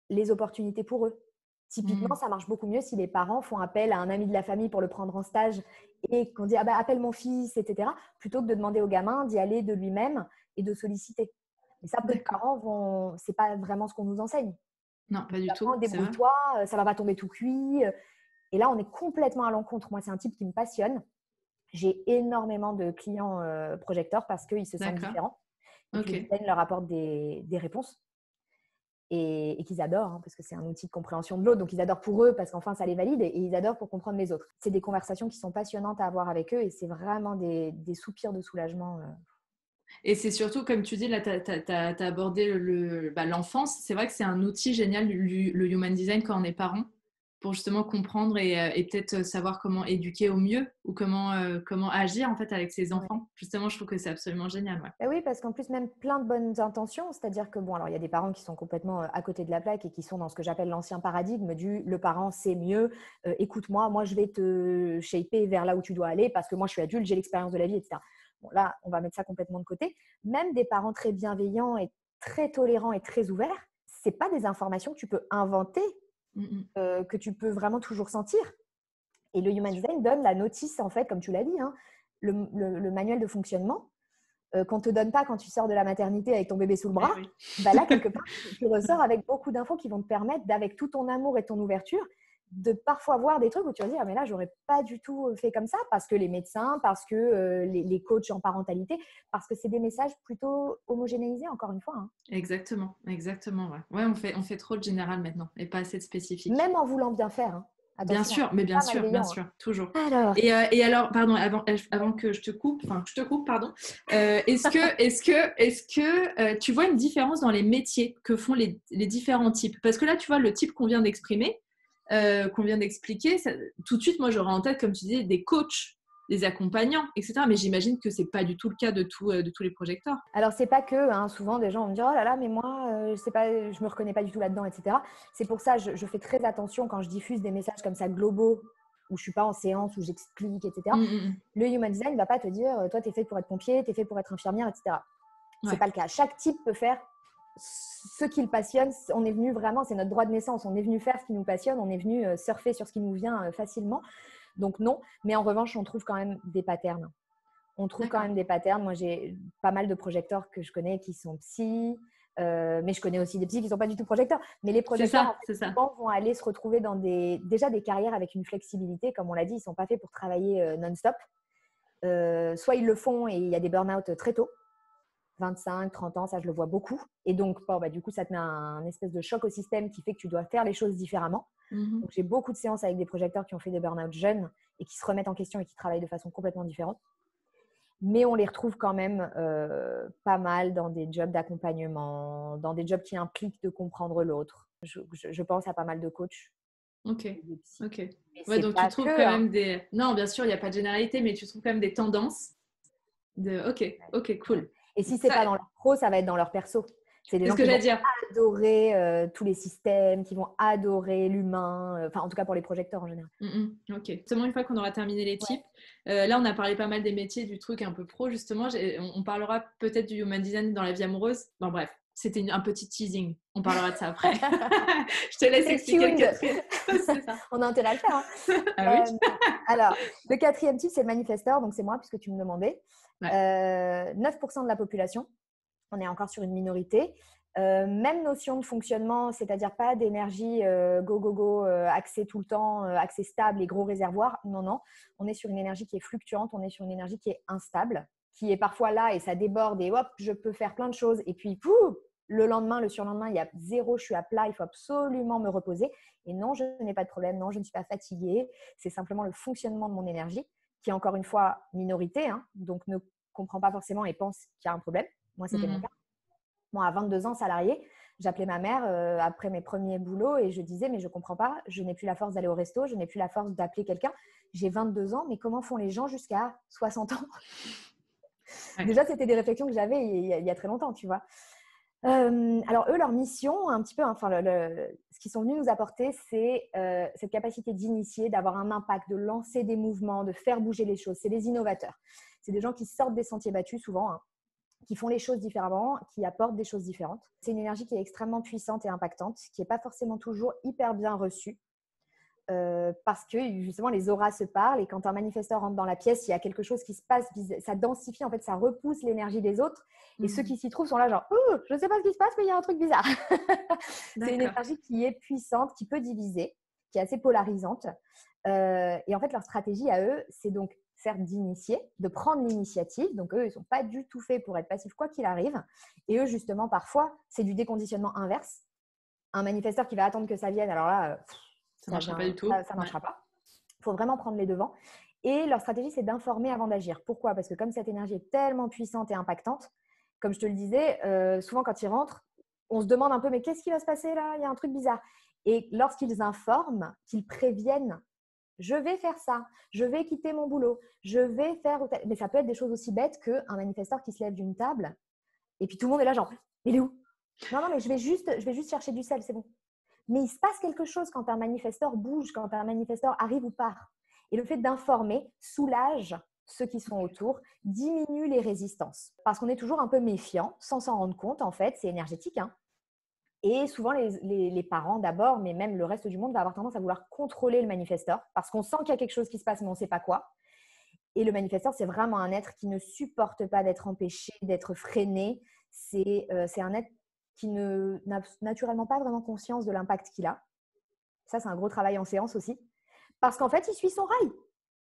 Speaker 2: les opportunités pour eux. Typiquement, ça marche beaucoup mieux si les parents font appel à un ami de la famille pour le prendre en stage et qu'on dit appelle mon fils, etc., plutôt que de demander au gamin d'y aller de lui-même et de solliciter. Et ça, peu de parents c'est pas vraiment ce qu'on nous enseigne.
Speaker 3: Non, pas du tout.
Speaker 2: Débrouille-toi, ça va pas tomber tout cuit. Et là, on est complètement à l'encontre. Moi, c'est un type qui me passionne. J'ai énormément de clients projecteurs parce qu'ils se sentent différents. Et puis, le design leur apporte des réponses. Et qu'ils adorent, parce que c'est un outil de compréhension de l'autre. Donc, ils adorent pour eux parce qu'enfin, ça les valide et ils adorent pour comprendre les autres. C'est des conversations qui sont passionnantes à avoir avec eux et c'est vraiment des soupirs de soulagement.
Speaker 3: Et c'est surtout, comme tu dis, là, tu as abordé l'enfance. C'est vrai que c'est un outil génial, le human design, quand on est parent, pour justement comprendre et peut-être savoir comment éduquer au mieux ou comment agir en fait avec ses enfants. Ouais. Justement, je trouve que c'est absolument génial. Ouais.
Speaker 2: Et oui, parce qu'en plus, même plein de bonnes intentions, c'est-à-dire que, alors il y a des parents qui sont complètement à côté de la plaque et qui sont dans ce que j'appelle l'ancien paradigme du le parent c'est mieux, écoute-moi, moi je vais te shaper vers là où tu dois aller parce que moi je suis adulte, j'ai l'expérience de la vie, etc. Bon, là, on va mettre ça complètement de côté. Même des parents très bienveillants et très tolérants et très ouverts, ce n'est pas des informations que tu peux inventer, que tu peux vraiment toujours sentir. Et le Human Design donne la notice, en fait, comme tu l'as dit, le manuel de fonctionnement qu'on ne te donne pas quand tu sors de la maternité avec ton bébé sous le bras. Oui. Bah là, quelque part, tu ressors avec beaucoup d'infos qui vont te permettre, avec tout ton amour et ton ouverture, de parfois voir des trucs où tu vas dire ah, mais là j'aurais pas du tout fait comme ça parce que les médecins, parce que les coachs en parentalité, parce que c'est des messages plutôt homogénéisés encore une fois.
Speaker 3: Exactement ouais, on fait trop de général maintenant et pas assez de spécifique.
Speaker 2: Même en voulant bien faire.
Speaker 3: Bien sûr, mais bien sûr, toujours. Alors... Et alors, pardon, avant que je te coupe, pardon. Est-ce que tu vois une différence dans les métiers que font les différents types? Parce que là, tu vois, le type qu'on vient d'exprimer, qu'on vient d'expliquer, ça, tout de suite, moi, j'aurais en tête, comme tu disais, des coachs, des accompagnants, etc. Mais j'imagine que c'est pas du tout le cas de tous les projecteurs.
Speaker 2: Alors, c'est pas que, souvent, des gens vont me dire « Oh là là, mais moi, je sais pas, je me reconnais pas du tout là-dedans, etc. » C'est pour ça, je fais très attention quand je diffuse des messages comme ça globaux, où je suis pas en séance, où j'explique, etc. Le Human Design ne va pas te dire « Toi, tu es fait pour être pompier, tu es fait pour être infirmière, etc. » C'est pas le cas. Chaque type peut faire ce qui le passionne. On est venu vraiment, c'est notre droit de naissance, on est venu faire ce qui nous passionne, on est venu surfer sur ce qui nous vient facilement. Donc non, mais en revanche, on trouve quand même des patterns. Moi, j'ai pas mal de projecteurs que je connais qui sont psy, mais je connais aussi des psys qui ne sont pas du tout projecteurs. Mais les projecteurs vont aller se retrouver dans déjà des carrières avec une flexibilité. Comme on l'a dit, ils ne sont pas faits pour travailler non-stop. Soit ils le font et il y a des burn-out très tôt. 25, 30 ans, ça je le vois beaucoup. Et donc, du coup, ça te met un espèce de choc au système qui fait que tu dois faire les choses différemment. Donc, j'ai beaucoup de séances avec des projecteurs qui ont fait des burn-out jeunes et qui se remettent en question et qui travaillent de façon complètement différente. Mais on les retrouve quand même pas mal dans des jobs d'accompagnement, dans des jobs qui impliquent de comprendre l'autre. Je pense à pas mal de coachs.
Speaker 3: Ok. Ouais, donc tu trouves quand même des… Non, bien sûr, il n'y a pas de généralité, mais tu trouves quand même des tendances. Ok, cool.
Speaker 2: Et si ce n'est pas dans leur pro, ça va être dans leur perso. C'est des gens qui vont adorer tous les systèmes, qui vont adorer l'humain, en tout cas pour les projecteurs en général.
Speaker 3: Ok. Seulement une fois qu'on aura terminé les types, là on a parlé pas mal des métiers, du truc un peu pro justement. On parlera peut-être du human design dans la vie amoureuse. Bon bref, c'était un petit teasing. On parlera de ça après. Je te laisse expliquer le quatrième.
Speaker 2: C'est ça. On a intérêt à le faire.
Speaker 3: Ah oui.
Speaker 2: Alors, le quatrième type, c'est le manifesteur. Donc c'est moi puisque tu me demandais. 9% de la population. On est encore sur une minorité. Même notion de fonctionnement, c'est-à-dire pas d'énergie go, accès tout le temps, accès stable et gros réservoir. Non. On est sur une énergie qui est fluctuante, on est sur une énergie qui est instable, qui est parfois là et ça déborde et hop, je peux faire plein de choses. Et puis, le lendemain, le surlendemain, il y a zéro, je suis à plat, il faut absolument me reposer. Et non, je n'ai pas de problème, non, je ne suis pas fatiguée. C'est simplement le fonctionnement de mon énergie qui est encore une fois minorité, donc ne comprend pas forcément et pense qu'il y a un problème. Moi, c'était mon cas. Moi, à 22 ans, salariée, j'appelais ma mère après mes premiers boulots et je disais, mais je ne comprends pas, je n'ai plus la force d'aller au resto, je n'ai plus la force d'appeler quelqu'un. J'ai 22 ans, mais comment font les gens jusqu'à 60 ans?
Speaker 3: Ouais.
Speaker 2: Déjà, c'était des réflexions que j'avais il y a très longtemps, tu vois. Alors eux, leur mission, un petit peu, enfin, ce qu'ils sont venus nous apporter, c'est cette capacité d'initier, d'avoir un impact, de lancer des mouvements, de faire bouger les choses. C'est des innovateurs. C'est des gens qui sortent des sentiers battus souvent, hein, qui font les choses différemment, qui apportent des choses différentes. C'est une énergie qui est extrêmement puissante et impactante, qui n'est pas forcément toujours hyper bien reçue. Parce que justement les auras se parlent et quand un manifesteur rentre dans la pièce, il y a quelque chose qui se passe, ça densifie, en fait, ça repousse l'énergie des autres et ceux qui s'y trouvent sont là genre « je ne sais pas ce qui se passe mais il y a un truc bizarre ». C'est une énergie qui est puissante, qui peut diviser, qui est assez polarisante et en fait leur stratégie à eux, c'est donc certes d'initier, de prendre l'initiative. Donc eux, ils ne sont pas du tout faits pour être passifs quoi qu'il arrive et eux justement parfois, c'est du déconditionnement inverse. Un manifesteur qui va attendre que ça vienne, alors là…
Speaker 3: ça ne marchera pas du tout.
Speaker 2: Ça ne marchera pas. Il faut vraiment prendre les devants. Et leur stratégie, c'est d'informer avant d'agir. Pourquoi ? Parce que comme cette énergie est tellement puissante et impactante, comme je te le disais, souvent quand ils rentrent, on se demande un peu, mais qu'est-ce qui va se passer là ? Il y a un truc bizarre. Et lorsqu'ils informent, qu'ils préviennent, je vais faire ça, je vais quitter mon boulot, je vais faire… Mais ça peut être des choses aussi bêtes qu'un manifesteur qui se lève d'une table et puis tout le monde est là genre, il est où ? Non, mais je vais juste chercher du sel, c'est bon. Mais il se passe quelque chose quand un manifesteur bouge, quand un manifesteur arrive ou part. Et le fait d'informer soulage ceux qui sont autour, diminue les résistances. Parce qu'on est toujours un peu méfiant, sans s'en rendre compte, en fait, c'est énergétique. Hein. Et souvent, les parents d'abord, mais même le reste du monde va avoir tendance à vouloir contrôler le manifesteur parce qu'on sent qu'il y a quelque chose qui se passe, mais on ne sait pas quoi. Et le manifesteur, c'est vraiment un être qui ne supporte pas d'être empêché, d'être freiné. C'est un être qui n'a naturellement pas vraiment conscience de l'impact qu'il a. Ça, c'est un gros travail en séance aussi. Parce qu'en fait, il suit son rail.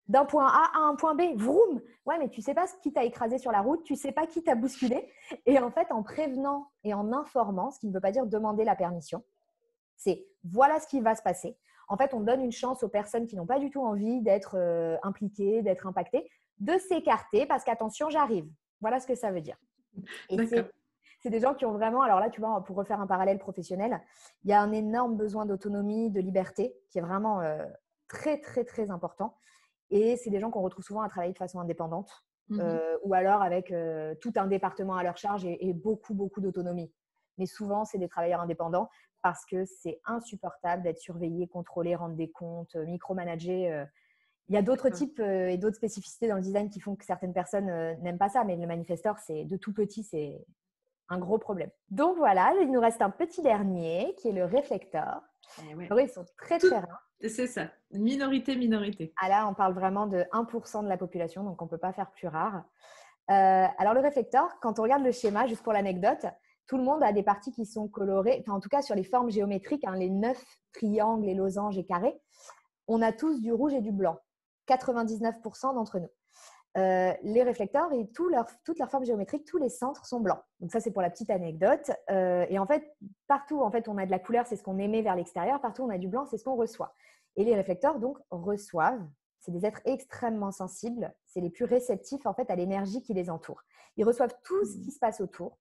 Speaker 2: D'un point A à un point B, vroom. Ouais, mais tu ne sais pas qui t'a écrasé sur la route, tu ne sais pas qui t'a bousculé. Et en fait, en prévenant et en informant, ce qui ne veut pas dire demander la permission, c'est voilà ce qui va se passer. En fait, on donne une chance aux personnes qui n'ont pas du tout envie d'être impliquées, d'être impactées, de s'écarter parce qu'attention, j'arrive. Voilà ce que ça veut dire. Et c'est des gens qui ont vraiment… Alors là, tu vois, pour refaire un parallèle professionnel, il y a un énorme besoin d'autonomie, de liberté qui est vraiment très, très, très important. Et c'est des gens qu'on retrouve souvent à travailler de façon indépendante ou alors avec tout un département à leur charge et beaucoup, beaucoup d'autonomie. Mais souvent, c'est des travailleurs indépendants parce que c'est insupportable d'être surveillé, contrôlé, rendre des comptes, micromanager. Il y a d'autres types et d'autres spécificités dans le design qui font que certaines personnes n'aiment pas ça, mais le manifesteur, c'est de tout petit, c'est un gros problème. Donc voilà, il nous reste un petit dernier qui est le réflecteur.
Speaker 3: Ouais.
Speaker 2: Alors, ils sont très, très rares.
Speaker 3: C'est ça, minorité.
Speaker 2: Ah là, on parle vraiment de 1% de la population, donc on ne peut pas faire plus rare. Alors le réflecteur, quand on regarde le schéma, juste pour l'anecdote, tout le monde a des parties qui sont colorées, enfin en tout cas sur les formes géométriques, hein, les 9 triangles, les losanges et carrés, on a tous du rouge et du blanc, 99% d'entre nous. Les réflecteurs et toutes leurs formes géométriques, tous les centres sont blancs. Donc ça, c'est pour la petite anecdote. Et en fait, partout, en fait, on a de la couleur, c'est ce qu'on émet vers l'extérieur. Partout, on a du blanc, c'est ce qu'on reçoit. Et les réflecteurs, donc, reçoivent. C'est des êtres extrêmement sensibles. C'est les plus réceptifs, en fait, à l'énergie qui les entoure. Ils reçoivent tout ce qui se passe autour,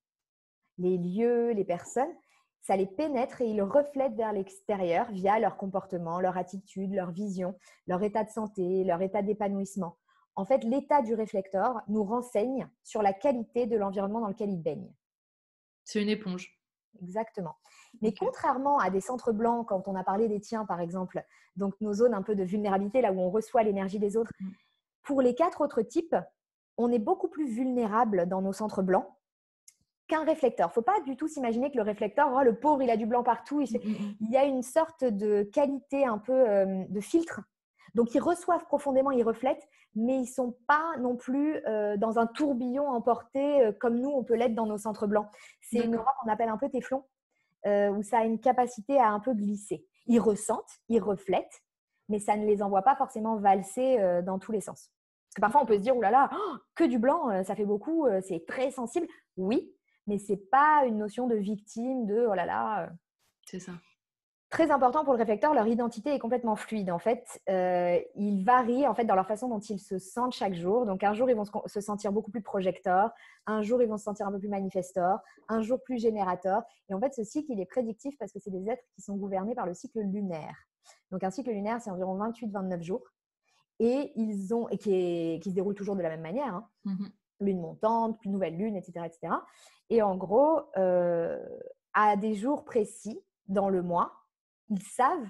Speaker 2: les lieux, les personnes. Ça les pénètre et ils reflètent vers l'extérieur via leur comportement, leur attitude, leur vision, leur état de santé, leur état d'épanouissement. En fait, l'état du réflecteur nous renseigne sur la qualité de l'environnement dans lequel il baigne.
Speaker 3: C'est une éponge.
Speaker 2: Exactement. Mais contrairement à des centres blancs, quand on a parlé des tiens, par exemple, donc nos zones un peu de vulnérabilité, là où on reçoit l'énergie des autres, pour les 4 autres types, on est beaucoup plus vulnérable dans nos centres blancs qu'un réflecteur. Il ne faut pas du tout s'imaginer que le réflecteur, oh, le pauvre, il a du blanc partout. Il y a une sorte de qualité un peu de filtre. Donc, ils reçoivent profondément, ils reflètent, mais ils ne sont pas non plus dans un tourbillon emporté comme nous, on peut l'être dans nos centres blancs. C'est une aura qu'on appelle un peu téflon, où ça a une capacité à un peu glisser. Ils ressentent, ils reflètent, mais ça ne les envoie pas forcément valser dans tous les sens. Parce que parfois, on peut se dire, oh là là, que du blanc, ça fait beaucoup, c'est très sensible. Oui, mais ce n'est pas une notion de victime, de oh là là.
Speaker 3: C'est ça.
Speaker 2: Très important pour le réflecteur, leur identité est complètement fluide. En fait, ils varient en fait, dans leur façon dont ils se sentent chaque jour. Donc, un jour, ils vont se sentir beaucoup plus projecteurs. Un jour, ils vont se sentir un peu plus manifesteurs. Un jour, plus générateurs. Et en fait, ce cycle, il est prédictif parce que c'est des êtres qui sont gouvernés par le cycle lunaire. Donc, un cycle lunaire, c'est environ 28-29 jours. Et qui se déroule toujours de la même manière. Hein. lune montante, plus nouvelle lune, etc. etc. Et en gros, à des jours précis dans le mois, ils savent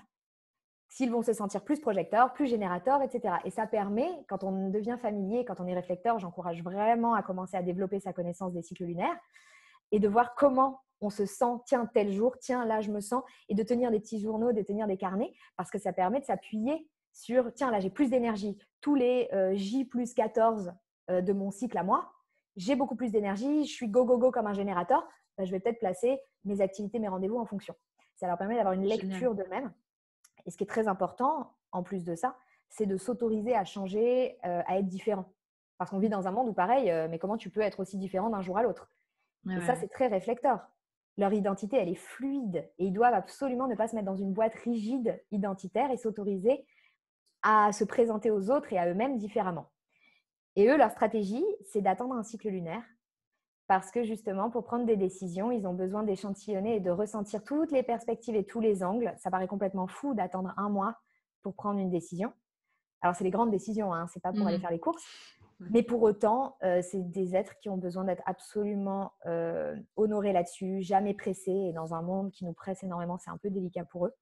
Speaker 2: s'ils vont se sentir plus projecteurs, plus générateurs, etc. Et ça permet, quand on devient familier, quand on est réflecteur, j'encourage vraiment à commencer à développer sa connaissance des cycles lunaires et de voir comment on se sent, tiens, tel jour, tiens, là, je me sens, et de tenir des petits journaux, de tenir des carnets, parce que ça permet de s'appuyer sur, tiens, là, j'ai plus d'énergie. Tous les J plus 14 de mon cycle à moi, j'ai beaucoup plus d'énergie, je suis go, go, go comme un générateur, ben, je vais peut-être placer mes activités, mes rendez-vous en fonction. Ça leur permet d'avoir une lecture d'eux-mêmes. Et ce qui est très important, en plus de ça, c'est de s'autoriser à changer, à être différent. Parce qu'on vit dans un monde où, pareil, mais comment tu peux être aussi différent d'un jour à l'autre? Et ça, c'est très réflecteur. Leur identité, elle est fluide. Et ils doivent absolument ne pas se mettre dans une boîte rigide identitaire et s'autoriser à se présenter aux autres et à eux-mêmes différemment. Et eux, leur stratégie, c'est d'attendre un cycle lunaire. Parce que justement, pour prendre des décisions, ils ont besoin d'échantillonner et de ressentir toutes les perspectives et tous les angles. Ça paraît complètement fou d'attendre un mois pour prendre une décision. Alors, c'est les grandes décisions, hein, ce n'est pas pour aller faire les courses. Mais pour autant, c'est des êtres qui ont besoin d'être absolument honorés là-dessus, jamais pressés. Et dans un monde qui nous presse énormément, c'est un peu délicat pour eux.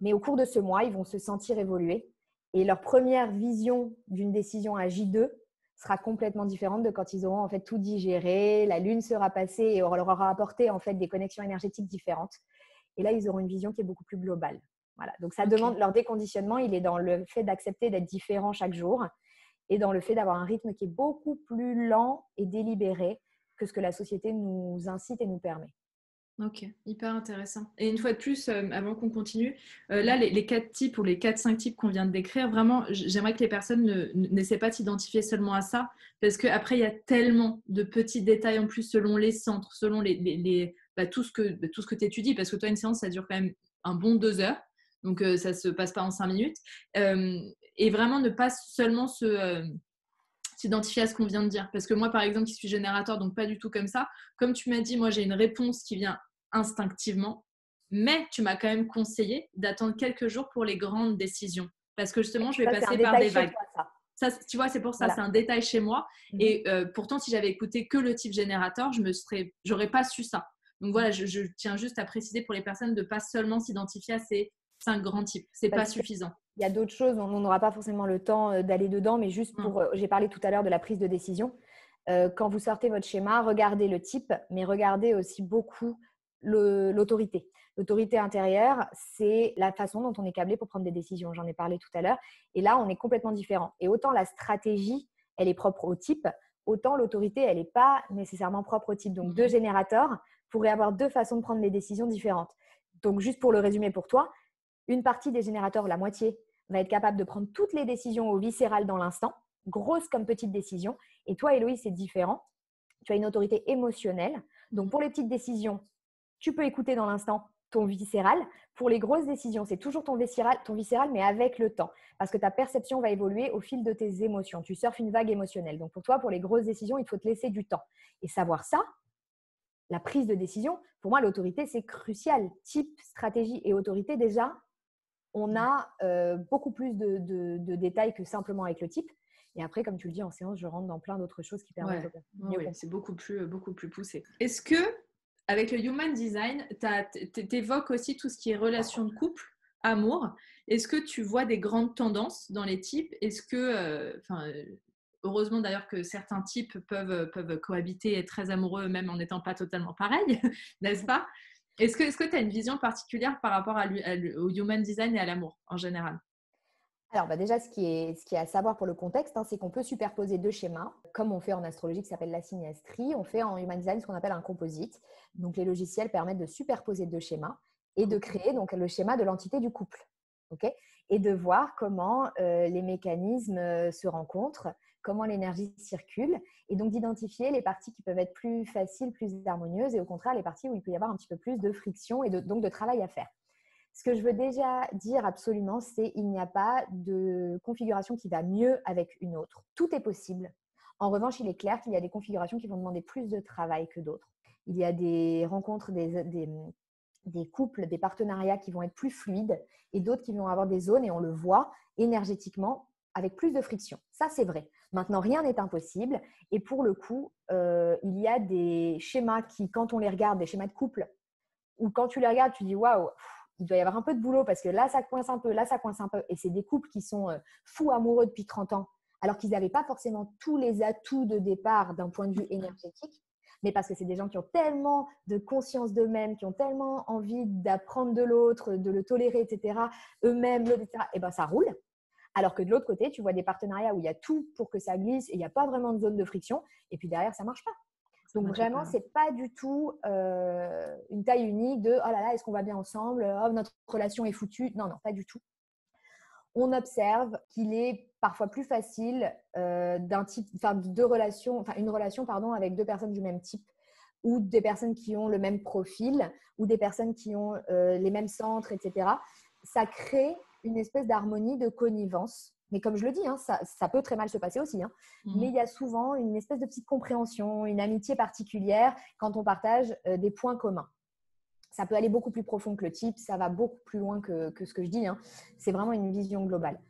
Speaker 2: Mais au cours de ce mois, ils vont se sentir évoluer. Et leur première vision d'une décision à J2 sera complètement différente de quand ils auront en fait tout digéré, la lune sera passée et on leur aura apporté en fait des connexions énergétiques différentes. Et là, ils auront une vision qui est beaucoup plus globale. Voilà. Donc, ça demande leur déconditionnement. Il est dans le fait d'accepter d'être différent chaque jour et dans le fait d'avoir un rythme qui est beaucoup plus lent et délibéré que ce que la société nous incite et nous permet.
Speaker 3: Ok, hyper intéressant. Et une fois de plus, avant qu'on continue, là, les 4 types ou les 4-5 types qu'on vient de décrire, vraiment, j'aimerais que les personnes n'essaient pas de s'identifier seulement à ça, parce qu'après, il y a tellement de petits détails en plus selon les centres, selon tout ce que tu étudies, parce que toi, une séance, ça dure quand même un bon 2 heures, donc ça ne se passe pas en 5 minutes. Et vraiment, ne pas seulement s'identifier à ce qu'on vient de dire. Parce que moi, par exemple, qui suis générateur, donc pas du tout comme ça, comme tu m'as dit, moi, j'ai une réponse qui vient instinctivement, mais tu m'as quand même conseillé d'attendre quelques jours pour les grandes décisions. Parce que justement, je vais passer par des vagues. Ça, tu vois, c'est pour ça, c'est un détail chez moi. Et pourtant, si j'avais écouté que le type générateur, j'aurais pas su ça. Donc voilà, je tiens juste à préciser pour les personnes de ne pas seulement s'identifier à ces 5 grands types. C'est pas suffisant.
Speaker 2: Il y a d'autres choses, on n'aura pas forcément le temps d'aller dedans, mais juste pour, j'ai parlé tout à l'heure de la prise de décision. Quand vous sortez votre schéma, regardez le type, mais regardez aussi beaucoup l'autorité. L'autorité intérieure, c'est la façon dont on est câblé pour prendre des décisions. J'en ai parlé tout à l'heure. Et là, on est complètement différent. Et autant la stratégie, elle est propre au type, autant l'autorité, elle n'est pas nécessairement propre au type. Donc, 2 générateurs pourraient avoir 2 façons de prendre les décisions différentes. Donc, juste pour le résumer pour toi, une partie des générateurs, la moitié, va être capable de prendre toutes les décisions au viscéral dans l'instant, grosses comme petites décisions. Et toi, Héloïse, c'est différent. Tu as une autorité émotionnelle. Donc, pour les petites décisions, tu peux écouter dans l'instant ton viscéral. Pour les grosses décisions, c'est toujours ton viscéral, mais avec le temps. Parce que ta perception va évoluer au fil de tes émotions. Tu surfes une vague émotionnelle. Donc, pour toi, pour les grosses décisions, il faut te laisser du temps. Et savoir ça, la prise de décision, pour moi, l'autorité, c'est crucial. Type, stratégie et autorité, déjà, on a beaucoup plus de détails que simplement avec le type. Et après, comme tu le dis, en séance, je rentre dans plein d'autres choses qui permettent de mieux comprendre.
Speaker 3: C'est beaucoup plus poussé. Est-ce que, avec le Human Design, tu évoques aussi tout ce qui est relation de couple, amour. Est-ce que tu vois des grandes tendances dans les types? Est-ce que, heureusement d'ailleurs que certains types peuvent cohabiter et être très amoureux même en n'étant pas totalement pareils, n'est-ce pas? Est-ce que tu as une vision particulière par rapport au Human Design et à l'amour en général?
Speaker 2: Alors, déjà, ce qui est à savoir pour le contexte, c'est qu'on peut superposer 2 schémas, comme on fait en astrologie qui s'appelle la synastrie. On fait en Human Design ce qu'on appelle un composite. Donc, les logiciels permettent de superposer 2 schémas et de créer donc, le schéma de l'entité du couple. Okay, et de voir comment les mécanismes se rencontrent, comment l'énergie circule, et donc d'identifier les parties qui peuvent être plus faciles, plus harmonieuses, et au contraire, les parties où il peut y avoir un petit peu plus de friction et donc de travail à faire. Ce que je veux déjà dire absolument, c'est qu'il n'y a pas de configuration qui va mieux avec une autre. Tout est possible. En revanche, il est clair qu'il y a des configurations qui vont demander plus de travail que d'autres. Il y a des rencontres, des couples, des partenariats qui vont être plus fluides et d'autres qui vont avoir des zones, et on le voit énergétiquement, avec plus de friction. Ça, c'est vrai. Maintenant, rien n'est impossible. Et pour le coup, il y a des schémas qui, quand on les regarde, des schémas de couple, où quand tu les regardes, tu dis waouh, il doit y avoir un peu de boulot parce que là, ça coince un peu, là, ça coince un peu. Et c'est des couples qui sont fous amoureux depuis 30 ans, alors qu'ils n'avaient pas forcément tous les atouts de départ d'un point de vue énergétique, mais parce que c'est des gens qui ont tellement de conscience d'eux-mêmes, qui ont tellement envie d'apprendre de l'autre, de le tolérer, etc., eux-mêmes, etc., et ben ça roule. Alors que de l'autre côté, tu vois des partenariats où il y a tout pour que ça glisse et il n'y a pas vraiment de zone de friction, et puis derrière, ça ne marche pas. Donc vraiment, ce n'est pas du tout une taille unique de « oh là là, est-ce qu'on va bien ensemble? Oh, notre relation est foutue ». Non, non, pas du tout. On observe qu'il est parfois plus facile une relation avec deux personnes du même type, ou des personnes qui ont le même profil, ou des personnes qui ont les mêmes centres, etc. Ça crée une espèce d'harmonie, de connivence. Mais comme je le dis, hein, ça peut très mal se passer aussi. Hein. Mais il y a souvent une espèce de petite compréhension, une amitié particulière quand on partage des points communs. Ça peut aller beaucoup plus profond que le type, ça va beaucoup plus loin que ce que je dis. Hein. C'est vraiment une vision globale.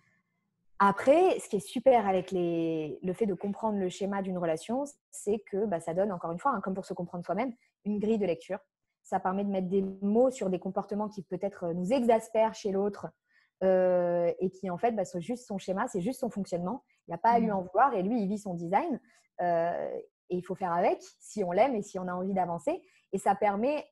Speaker 2: Après, ce qui est super avec le fait de comprendre le schéma d'une relation, c'est que ça donne, encore une fois, hein, comme pour se comprendre soi-même, une grille de lecture. Ça permet de mettre des mots sur des comportements qui peut-être nous exaspèrent chez l'autre et qui, en fait, c'est juste son schéma, c'est juste son fonctionnement. Il n'y a pas à lui en vouloir et lui, il vit son design. Et il faut faire avec si on l'aime et si on a envie d'avancer. Et ça permet,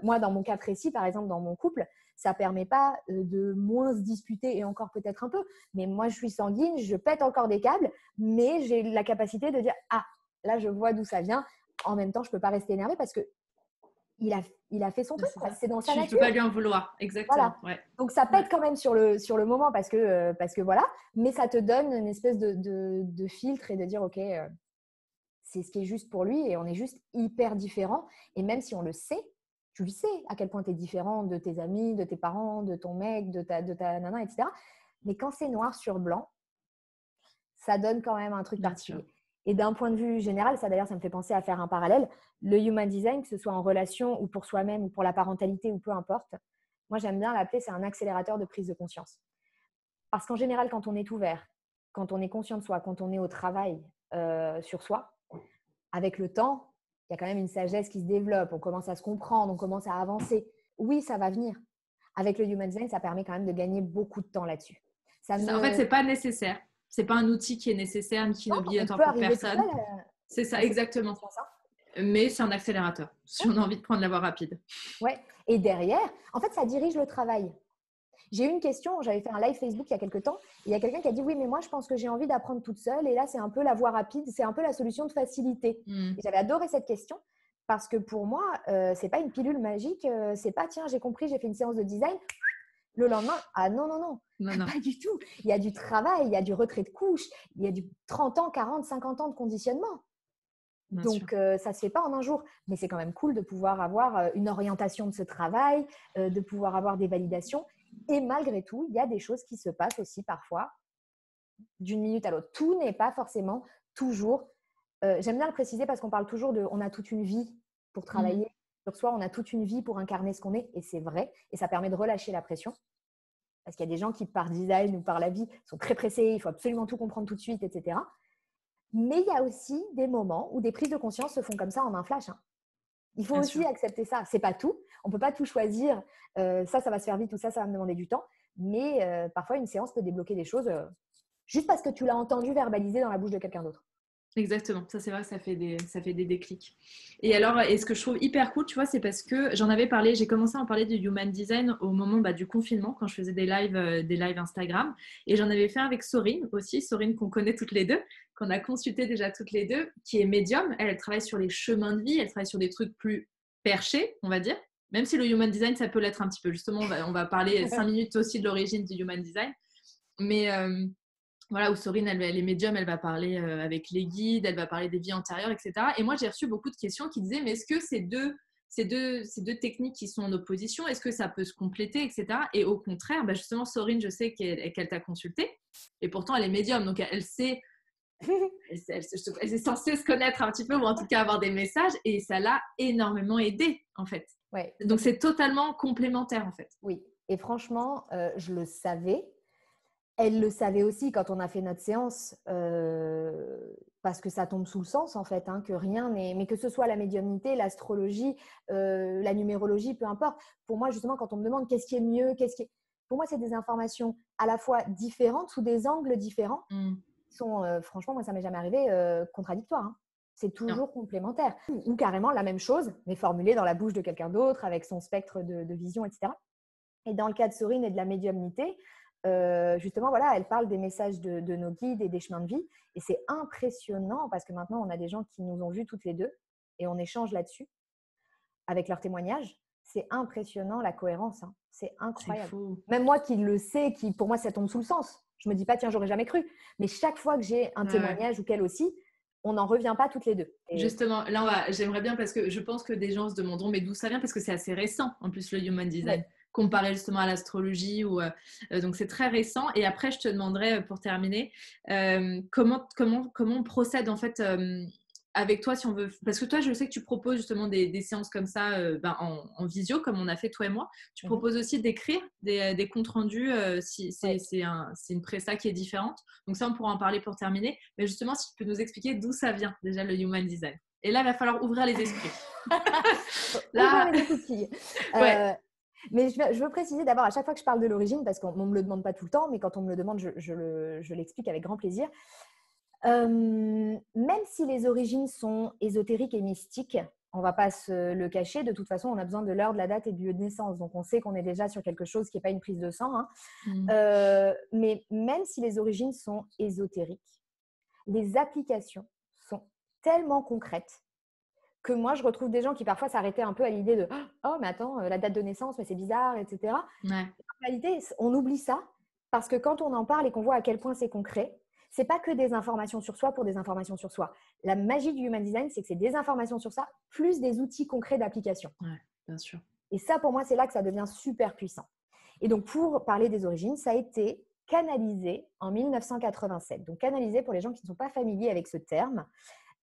Speaker 2: moi, dans mon cas précis, par exemple, dans mon couple, ça ne permet pas de moins se disputer et encore peut-être un peu. Mais moi, je suis sanguine, je pète encore des câbles, mais j'ai la capacité de dire « Ah, là, je vois d'où ça vient. » En même temps, je ne peux pas rester énervée parce qu'il a fait son truc. C'est dans sa nature.
Speaker 3: Je ne peux pas lui en vouloir. Exactement.
Speaker 2: Voilà. Ouais. Donc, ça pète quand même sur le moment parce que voilà. Mais ça te donne une espèce de filtre et de dire « Ok, c'est ce qui est juste pour lui et on est juste hyper différents. » Et même si on le sait, tu le sais à quel point tu es différent de tes amis, de tes parents, de ton mec, de ta nana, etc. Mais quand c'est noir sur blanc, ça donne quand même un truc particulier. Et d'un point de vue général, ça d'ailleurs, ça me fait penser à faire un parallèle. Le Human Design, que ce soit en relation ou pour soi-même ou pour la parentalité ou peu importe, moi j'aime bien l'appeler, c'est un accélérateur de prise de conscience. Parce qu'en général, quand on est ouvert, quand on est conscient de soi, quand on est au travail sur soi, avec le temps, il y a quand même une sagesse qui se développe, on commence à se comprendre, on commence à avancer. Oui, ça va venir. Avec le Human Design, ça permet quand même de gagner beaucoup de temps là-dessus.
Speaker 3: En fait, ce n'est pas nécessaire. Ce n'est pas un outil qui est nécessaire, qui est obligatoire pour personne. C'est ça, exactement. Mais c'est un accélérateur, si on a envie de prendre la voie rapide.
Speaker 2: Ouais. Et derrière, en fait, ça dirige le travail. J'ai eu une question, j'avais fait un live Facebook il y a quelques temps, et il y a quelqu'un qui a dit « Oui, mais moi, je pense que j'ai envie d'apprendre toute seule, et là, c'est un peu la voie rapide, c'est un peu la solution de facilité. Et j'avais adoré cette question, parce que pour moi, ce n'est pas une pilule magique, c'est pas « Tiens, j'ai compris, j'ai fait une séance de design, le lendemain, ah non, pas du tout. Il y a du travail, il y a du retrait de couche, il y a du 30 ans, 40, 50 ans de conditionnement. » Donc, ça ne se fait pas en un jour. Mais c'est quand même cool de pouvoir avoir une orientation de ce travail, de pouvoir avoir des validations. Et malgré tout, il y a des choses qui se passent aussi parfois d'une minute à l'autre. Tout n'est pas forcément toujours… j'aime bien le préciser parce qu'on parle toujours de… On a toute une vie pour travailler sur soi, on a toute une vie pour incarner ce qu'on est. Et c'est vrai. Et ça permet de relâcher la pression. Parce qu'il y a des gens qui, par design ou par la vie, sont très pressés. Il faut absolument tout comprendre tout de suite, etc. Mais il y a aussi des moments où des prises de conscience se font comme ça en un flash. Hein. Il faut bien aussi accepter ça. Ce n'est pas tout. On ne peut pas tout choisir. Ça va se faire vite ou ça va me demander du temps. Mais parfois, une séance peut débloquer des choses juste parce que tu l'as entendu verbaliser dans la bouche de quelqu'un d'autre.
Speaker 3: Exactement, ça c'est vrai que ça fait des déclics. Et alors, et ce que je trouve hyper cool, tu vois, c'est parce que j'en avais parlé, j'ai commencé à en parler du Human Design au moment du confinement, quand je faisais des lives Instagram. Et j'en avais fait avec Sorine aussi, Sorine qu'on connaît toutes les deux, qu'on a consulté déjà toutes les deux, qui est médium. Elle travaille sur les chemins de vie, elle travaille sur des trucs plus perchés, on va dire. Même si le Human Design, ça peut l'être un petit peu. Justement, on va parler 5 minutes aussi de l'origine du Human Design. Mais… voilà, où Sorine, elle est médium, elle va parler avec les guides, elle va parler des vies antérieures, etc. Et moi, j'ai reçu beaucoup de questions qui disaient, mais est-ce que ces deux techniques qui sont en opposition, est-ce que ça peut se compléter, etc. Et au contraire, justement, Sorine, je sais qu'elle t'a consulté, et pourtant, elle est médium, donc elle sait, elle est censée se connaître un petit peu, ou en tout cas avoir des messages, et ça l'a énormément aidée, en fait.
Speaker 2: Ouais.
Speaker 3: Donc, c'est totalement complémentaire, en fait.
Speaker 2: Oui, et franchement, je le savais. Elle le savait aussi quand on a fait notre séance, parce que ça tombe sous le sens en fait, hein, que rien n'est… Mais que ce soit la médiumnité, l'astrologie, la numérologie, peu importe. Pour moi, justement, quand on me demande qu'est-ce qui est mieux, pour moi, c'est des informations à la fois différentes, sous des angles différents, qui sont, franchement, moi, ça m'est jamais arrivé, contradictoires. Hein. C'est
Speaker 3: Non.
Speaker 2: toujours complémentaire. Ou carrément la même chose, mais formulée dans la bouche de quelqu'un d'autre, avec son spectre de vision, etc. Et dans le cas de Sorine et de la médiumnité, justement, voilà, elle parle des messages de nos guides et des chemins de vie. Et c'est impressionnant parce que maintenant, on a des gens qui nous ont vus toutes les deux et on échange là-dessus avec leurs témoignages. C'est impressionnant la cohérence. Hein. C'est incroyable.
Speaker 3: C'est fou.
Speaker 2: Même moi qui le sais, pour moi, ça tombe sous le sens. Je me dis pas, tiens, j'aurais jamais cru. Mais chaque fois que j'ai un témoignage ou qu'elle aussi, on n'en revient pas toutes les deux. Et…
Speaker 3: Justement, là, j'aimerais bien parce que je pense que des gens se demanderont, mais d'où ça vient? Parce que c'est assez récent, en plus, le Human Design, comparé justement à l'astrologie. Donc, c'est très récent. Et après, je te demanderai, pour terminer, comment on procède, en fait, avec toi, si on veut… Parce que toi, je sais que tu proposes justement des séances comme ça en visio, comme on a fait toi et moi. Tu proposes aussi d'écrire des comptes rendus si c'est une presta qui est différente. Donc ça, on pourra en parler pour terminer. Mais justement, si tu peux nous expliquer d'où ça vient déjà le Human Design. Et là, il va falloir ouvrir les esprits.
Speaker 2: Ouvrir les esprits. Mais je veux préciser d'abord, à chaque fois que je parle de l'origine, parce qu'on ne me le demande pas tout le temps, mais quand on me le demande, je l'explique avec grand plaisir. Même si les origines sont ésotériques et mystiques, on ne va pas se le cacher, de toute façon, on a besoin de l'heure, de la date et du lieu de naissance. Donc, on sait qu'on est déjà sur quelque chose qui n'est pas une prise de sang. Hein. Mais même si les origines sont ésotériques, les applications sont tellement concrètes que moi, je retrouve des gens qui parfois s'arrêtaient un peu à l'idée de « Oh, mais attends, la date de naissance, mais c'est bizarre, etc. » En réalité, on oublie ça parce que quand on en parle et qu'on voit à quel point c'est concret, ce n'est pas que des informations sur soi pour des informations sur soi. La magie du Human Design, c'est que c'est des informations sur ça plus des outils concrets d'application.
Speaker 3: Ouais, bien sûr.
Speaker 2: Et ça, pour moi, c'est là que ça devient super puissant. Et donc, pour parler des origines, ça a été canalisé en 1987. Donc, canalisé, pour les gens qui ne sont pas familiers avec ce terme,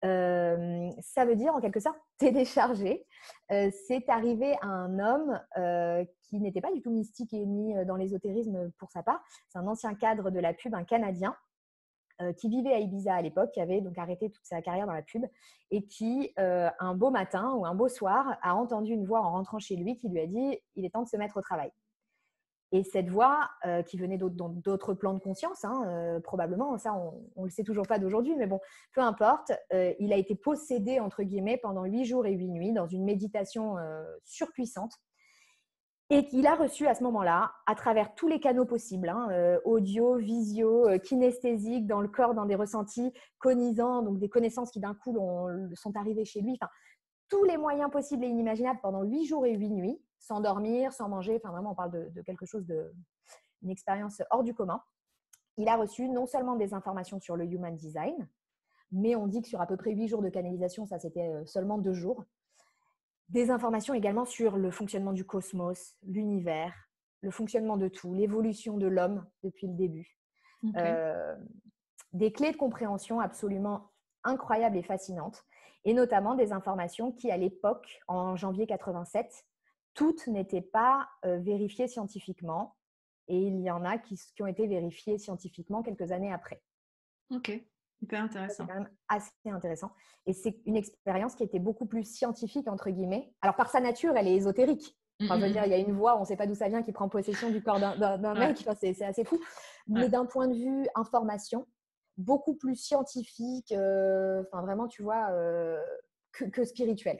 Speaker 2: ça veut dire en quelque sorte télécharger. C'est arrivé à un homme qui n'était pas du tout mystique et ni dans l'ésotérisme pour sa part. C'est un ancien cadre de la pub, un Canadien, qui vivait à Ibiza à l'époque, qui avait donc arrêté toute sa carrière dans la pub et qui, un beau matin ou un beau soir, a entendu une voix en rentrant chez lui qui lui a dit « il est temps de se mettre au travail ». Et cette voix, qui venait d'autres plans de conscience, hein, probablement, ça on ne le sait toujours pas d'aujourd'hui, mais bon, peu importe, il a été possédé, entre guillemets, pendant 8 jours et 8 nuits dans une méditation surpuissante et qu'il a reçu à ce moment-là, à travers tous les canaux possibles, hein, audio, visio, kinesthésique, dans le corps, dans des ressentis conisants, donc des connaissances qui d'un coup sont arrivées chez lui, enfin, tous les moyens possibles et inimaginables pendant 8 jours et 8 nuits, sans dormir, sans manger, enfin vraiment on parle de quelque chose une expérience hors du commun. Il a reçu non seulement des informations sur le Human Design, mais on dit que sur à peu près 8 jours de canalisation, ça c'était seulement 2 jours, des informations également sur le fonctionnement du cosmos, l'univers, le fonctionnement de tout, l'évolution de l'homme depuis le début. Des clés de compréhension absolument incroyables et fascinantes, et notamment des informations qui, à l'époque, en janvier 87, toutes n'étaient pas vérifiées scientifiquement, et il y en a qui ont été vérifiées scientifiquement quelques années après.
Speaker 3: Ok, hyper intéressant.
Speaker 2: C'est quand même assez intéressant. Et c'est une expérience qui était beaucoup plus scientifique, entre guillemets. Alors, par sa nature, elle est ésotérique. Enfin, je veux dire, il y a une voix, on ne sait pas d'où ça vient, qui prend possession du corps d'un mec. Enfin, c'est assez fou. Mais d'un point de vue information, beaucoup plus scientifique, enfin vraiment, tu vois, que spirituel.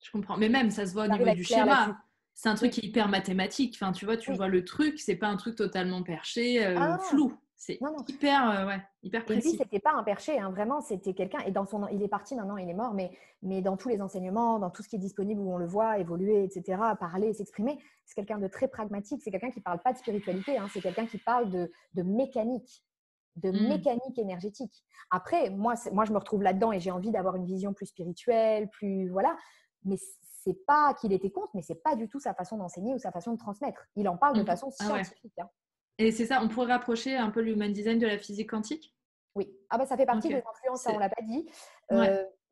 Speaker 3: Je comprends. Mais même, ça se voit au niveau du schéma. C'est un truc qui est hyper mathématique. Enfin, tu vois, vois le truc, c'est pas un truc totalement perché, flou. C'est hyper précis.
Speaker 2: Et lui, c'était pas un perché, hein, vraiment, c'était quelqu'un. Et il est parti maintenant, il est mort, mais dans tous les enseignements, dans tout ce qui est disponible où on le voit évoluer, etc., parler, s'exprimer, c'est quelqu'un de très pragmatique. C'est quelqu'un qui parle pas de spiritualité, hein, c'est quelqu'un qui parle de mécanique. Mécanique énergétique. Après, moi, je me retrouve là-dedans et j'ai envie d'avoir une vision plus spirituelle, plus voilà. Mais c'est pas qu'il était contre, mais c'est pas du tout sa façon d'enseigner ou sa façon de transmettre. Il en parle de façon scientifique. Hein.
Speaker 3: Et c'est ça, on pourrait rapprocher un peu l'human design de la physique quantique?
Speaker 2: Oui. Ah bah ça fait partie des influences, ça on l'a pas dit.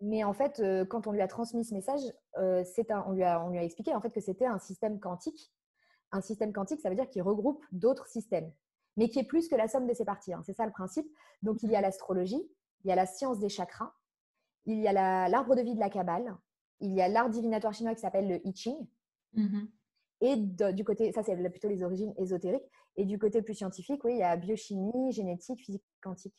Speaker 2: Mais en fait, quand on lui a transmis ce message, on lui a expliqué en fait que c'était un système quantique. Un système quantique, ça veut dire qu'il regroupe d'autres systèmes. mais qui est plus que la somme de ses parties. Hein. C'est ça le principe. Donc, il y a l'astrologie, il y a la science des chakras, il y a l'arbre de vie de la Kabbale, il y a l'art divinatoire chinois qui s'appelle le I Ching. Et du côté, ça c'est plutôt les origines ésotériques. Et du côté plus scientifique, oui, il y a biochimie, génétique, physique quantique.